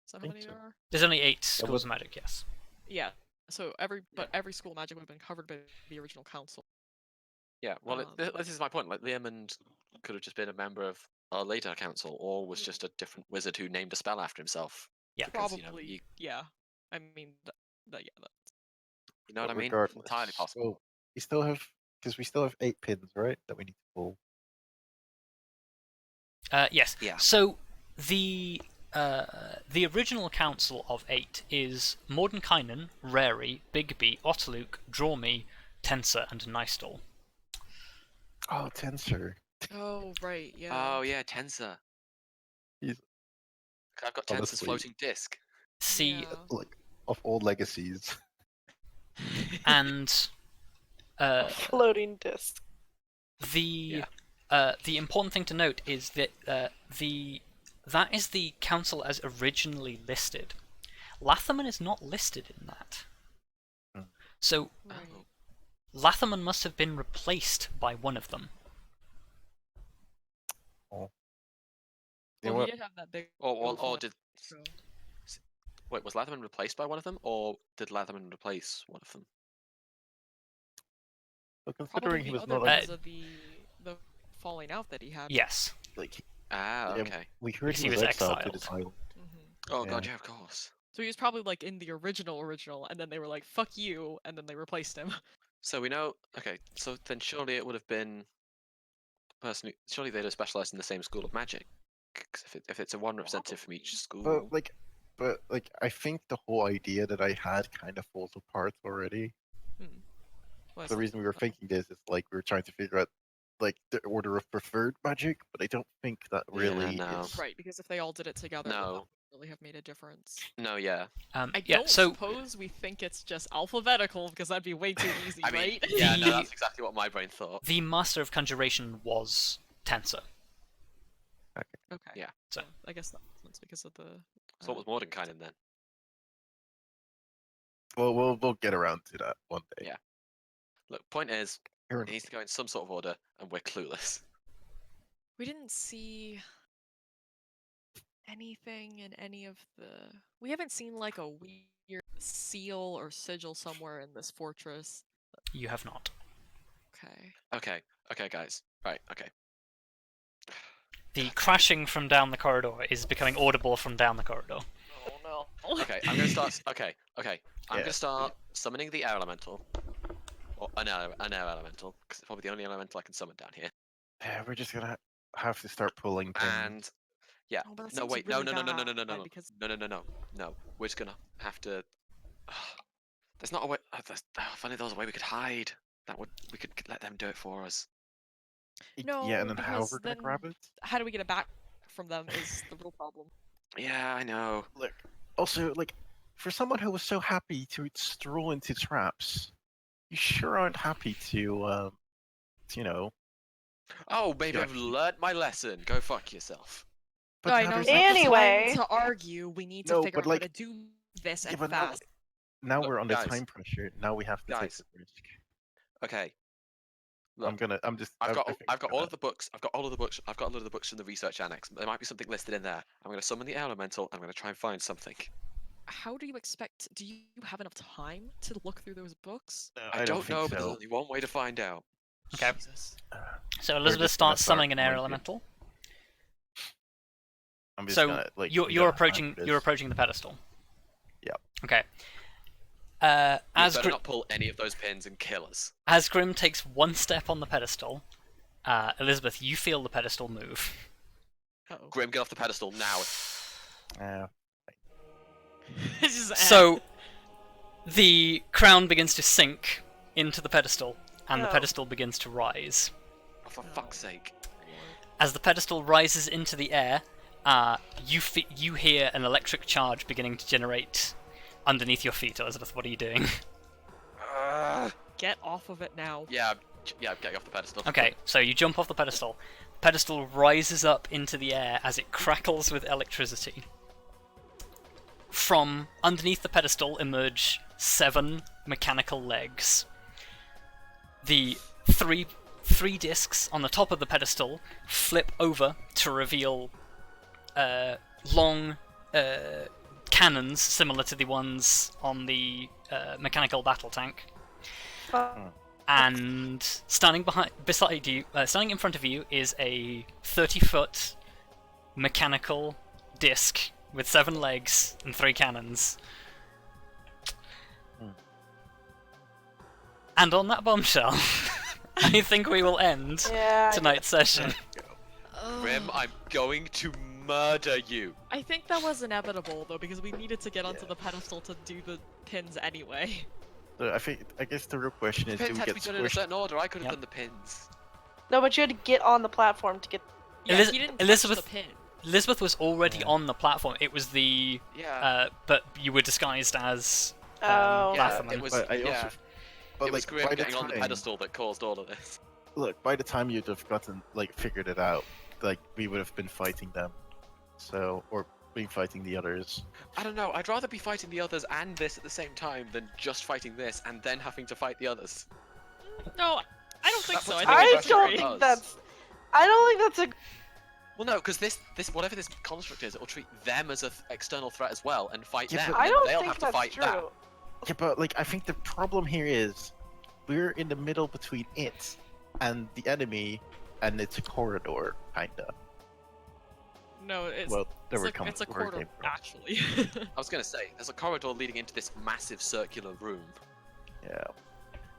Is that how Think many so. there are? There's only 8 schools would- of magic, yes. Yeah. So every school of magic would have been covered by the original council. Yeah. Well, Um, this is my point. Like Leomund could have just been a member of a later council, or was just a different wizard who named a spell after himself. Yeah. Because, Probably. Yeah. I mean, yeah. You know what I but mean? regardless, Entirely possible. So we still have, because we still have 8 pins, right? That we need to pull. Yes. Yeah. So, the original Council of 8 is Mordenkainen, Rary, Bigby, Otterluke, Drawme, Tensor, and Nystul. Oh, Tensor. Oh right. Yeah. Oh yeah, Tensor. He's- I've got Tensor's Honestly. floating disc. See, Yeah. Like, of all legacies. and Floating disc. the important thing to note is that that is the council as originally listed. Latherman is not listed in that. Hmm. So Right. Lathamon must have been replaced by one of them. You know Well, what? he did have that big. Or from did the intro. wait, was Lathamon replaced by one of them, or did Lathamon replace one of them? But Probably considering he the was other not like, because of the falling out that he had. Yes. like Ah, yeah, okay. we heard Because he he was was exiled to exiled. this island. Oh god, Yeah. yeah, of course. So he was probably like in the original, and then they were like, "Fuck you," and then they replaced him. So we know. Okay, so then surely it would have been. Personally, surely they'd have specialized in the same school of magic. 'Cause if it's a one representative from each school. But I think the whole idea that I had kind of falls apart already. What is The it? reason we were thinking this is like we were trying to figure out like the order of preferred magic, but I don't think that Yeah, really no. is. Right, because if they all did it together, it would No. not really have made a difference. No, yeah. I Yeah, don't so suppose we think it's just alphabetical because that'd be way too easy, I mean, right? yeah, no, The- that's exactly what my brain thought. the Master of Conjuration was Tensor. Okay. Yeah. So- I guess that's because of the. So what was Mordenkainen then? Well, we'll get around to that one day. Yeah. Look, point is, Fair it enough. needs to go in some sort of order, and we're clueless. We didn't see anything in any of the. We haven't seen like a weird seal or sigil somewhere in this fortress. You have not. Okay. Okay, guys. Right, okay. The crashing from down the corridor is becoming audible from down the corridor. Oh no. Okay, I'm gonna start. Okay. I'm Yeah. gonna start summoning the air elemental, or an air elemental, because it's probably the only elemental I can summon down here. Yeah, we're just gonna have to start pulling pins. And yeah, Oh, but that no, seems wait, really no, bad, because no. We're just gonna have to. There's not a way. If only there was a way we could hide. We could let them do it for us. No, Yeah, and then how because we're gonna then- grab it? how do we get it back from them is the real problem. Yeah, I know. Look, also like for someone who was so happy to stroll into traps, you sure aren't happy to, you know. Oh, maybe Yeah. I've learnt my lesson. Go fuck yourself. But No, I now know. there's it's not- not the Anyway. time to argue, we need to No, figure but, out like- how to do this Yeah, and but fast. now Look, we're under guys. time pressure. Now we have to take Guys. the risk. Okay. I'm Look, just. I've got I think I've got I'm all gonna- of the books. I've got all of the books. I've got a lot of the books from the research annex. There might be something listed in there. I'm gonna summon the elemental. I'm gonna try and find something. How do you expect? Do you have enough time to look through those books? I don't know, think but there's so. only one way to find out. Okay. Jesus. So We're Elizabeth just gonna starts start summoning an air pulling pins. elemental. I'm just So gonna, like, you're we you're gotta plan approaching for you're this. approaching the pedestal. Yep. Okay. You As better not pull any of those pins and kill us. Grim takes one step on the pedestal, Elizabeth, you feel the pedestal move. Uh-oh. Grim, get off the pedestal now. It's just So the crown begins to sink into the pedestal, and the No. pedestal begins to rise. Oh, for fuck's sake. As the pedestal rises into the air, you hear an electric charge beginning to generate underneath your feet. Elizabeth, what are you doing? Get off of it now. Yeah, get off the pedestal. Okay, so you jump off the pedestal. The pedestal rises up into the air as it crackles with electricity. From underneath the pedestal emerge 7 mechanical legs. The three discs on the top of the pedestal flip over to reveal long cannons similar to the ones on the mechanical battle tank. And standing in front of you is a 30-foot mechanical disc with 7 legs and 3 cannons. And on that bombshell, I think we will end Yeah. tonight's session. Grim, I'm going to murder you. I think that was inevitable though, because we needed to get onto the pedestal to do the pins anyway. So I guess the real question The is, do pins we had to get be done in a squished? certain order. I could have Yep. done the pins. No, but you had to get on the platform to get. Yeah, Eliz- he didn't Elizabeth- touch the pin. Elizabeth was already Yeah. on the platform. It was the Yeah. but you were disguised as Oh. yeah, Lathamon. it was. But I yeah, also, but it was like Grim by the getting on the time- pedestal that caused all of this. Look, by the time you'd have gotten figured it out, we would have been fighting them, or been fighting the others. I don't know. I'd rather be fighting the others and this at the same time than just fighting this and then having to fight the others. No, I don't think That so. puts I bigger think I it's pressure don't on great. think us. that's. I don't think that's a. Well, no, because this whatever this construct is, it will treat them as an external threat as well and fight Yeah, them. but- And I then don't they'll think have to that's fight true. that. Yeah, but like I think the problem here is we're in the middle between it and the enemy, and it's a corridor, kinda. No, it's Well, there it's were a, it's a where it corridor came from. actually. I was gonna say, there's a corridor leading into this massive circular room. Yeah.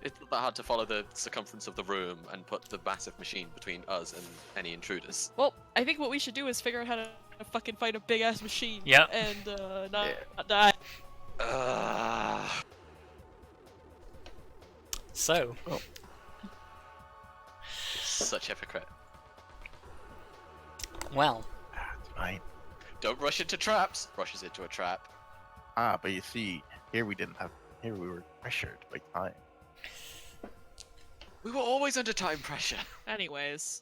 It's not that hard to follow the circumference of the room and put the massive machine between us and any intruders. Well, I think what we should do is figure out how to fucking fight a big ass machine. Yep. And not Yeah. die. So, Such hypocrite. well, That's fine. Don't rush into traps. Rushes into a trap. Ah, but you see, here we didn't have. Here we were pressured by time. We were always under time pressure. Anyways,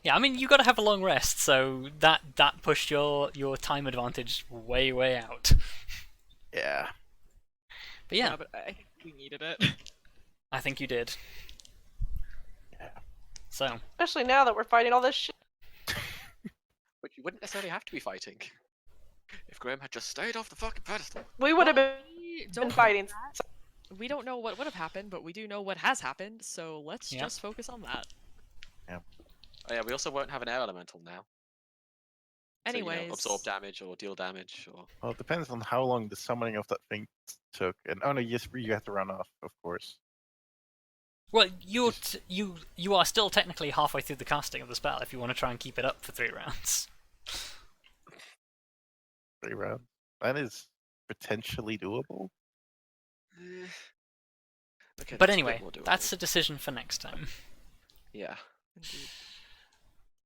yeah, I mean, you got to have a long rest, so that pushed your time advantage way out. Yeah. But yeah, but I think we needed it. I think you did. Yeah. So, Especially now that we're fighting all this shit. But you wouldn't necessarily have to be fighting. If Graham had just stayed off the fucking pedestal. We would have Well, been we don't fighting. We don't know what would have happened, but we do know what has happened. So let's Yeah. just focus on that. Oh yeah, we also won't have an air elemental now. So, you know, Anyways, absorb damage or deal damage or. Well, it depends on how long the summoning of that thing took. And oh no, yes, you have to run off, of course. well, you are still technically halfway through the casting of the spell if you want to try and keep it up for 3 rounds. 3 rounds. That is potentially doable. Okay, But that's a bit anyway, more doable. that's a decision for next time. Yeah. indeed.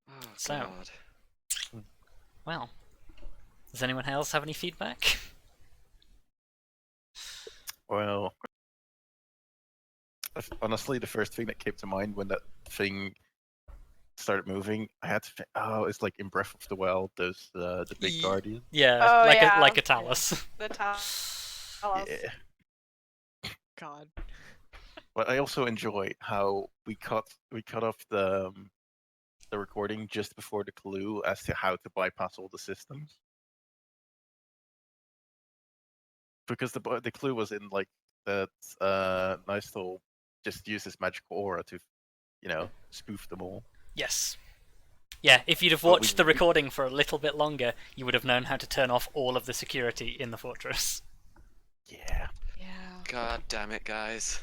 Oh So. god. Well, does anyone else have any feedback? Well, honestly, the first thing that came to mind when that thing started moving, I had to think, oh, it's like in Breath of the Wild, those the big Ye- guardian. Yeah, Oh, like yeah. a Talus. The time. Yeah. God. But I also enjoy how we cut off the recording just before the clue as to how to bypass all the systems. Because the clue was in like that Nystul just uses magical aura to, spoof them all. Yes. Yeah, if you'd have But watched the recording for a little bit longer, you would have known how to turn off all of the security in the fortress. Yeah. Yeah. God damn it, guys.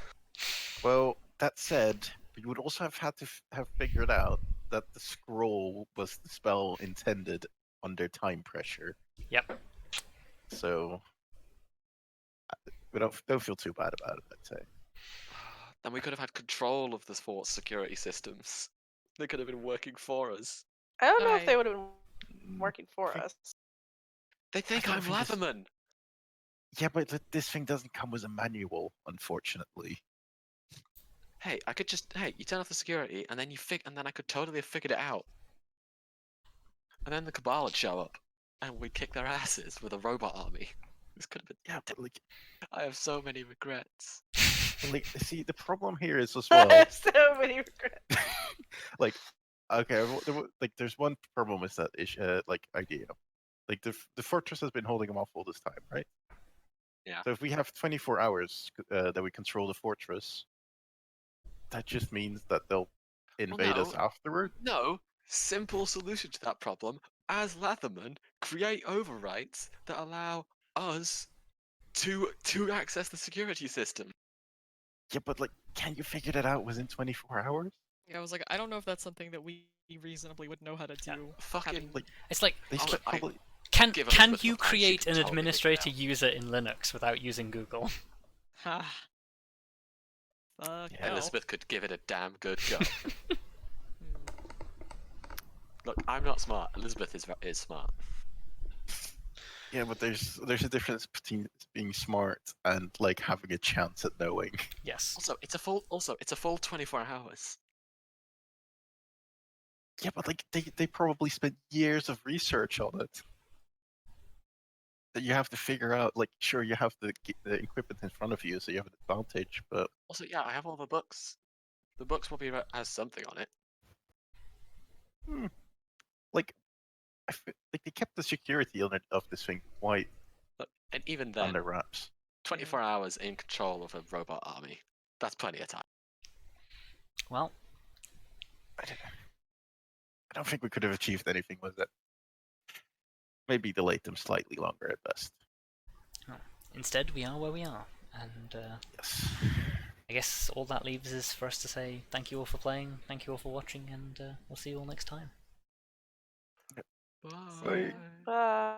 Well, that said, we would also have had to have figured out that the scroll was the spell intended under time pressure. Yep. So we don't feel too bad about it, I'd say. Then we could have had control of the fort's security systems. They could have been working for us. I don't know if I- they would have been working for us. They think don't I'm think this- Leatherman. Yeah, but this thing doesn't come with a manual, unfortunately. Hey, I could just you turn off the security and then and then I could totally have figured it out. And then the Cabal would show up and we'd kick their asses with a robot army. This could have been Yeah, but like, I have so many regrets. see, the problem here is as well. I have so many regrets. Like, okay, there's one problem with that idea. Like the fortress has been holding them off all this time, right? Yeah. So if we have 24 hours that we control the fortress, that just means that they'll invade us no. afterward. No, simple solution to that problem. As Leatherman, create overrides that allow us to access the security system. Yeah, but like, can you figure that out within 24 hours? Yeah, I was like, I don't know if that's something that we reasonably would know how to do. Yeah. Fucking having- Like, It's like, they Oh, spent I- probably. can Give can Elizabeth you enough time, she create can an totally figure it administrator out. user in Linux without using Google? Ha. Fuck Yeah. no. Elizabeth could give it a damn good go. Hmm. Look, I'm not smart. Elizabeth is smart. Yeah, but there's a difference between being smart and like having a chance at knowing. Yes. Also, it's a full 24 hours. Yeah, but like they probably spent years of research on it. that you have to figure out. Like, sure, you have the equipment in front of you, so you have an advantage. But Also, yeah, I have all the books. The books will be has something on it. like, like they kept the security on it of this thing quite Look, and even then, under wraps. 24 hours in control of a robot army. That's plenty of time. Well, I don't think we could have achieved anything with it. Maybe delayed them slightly longer at best. instead we are where we are, and Yes. I guess all that leaves is for us to say thank you all for playing, thank you all for watching, and we'll see you all next time. Bye. Bye. Bye.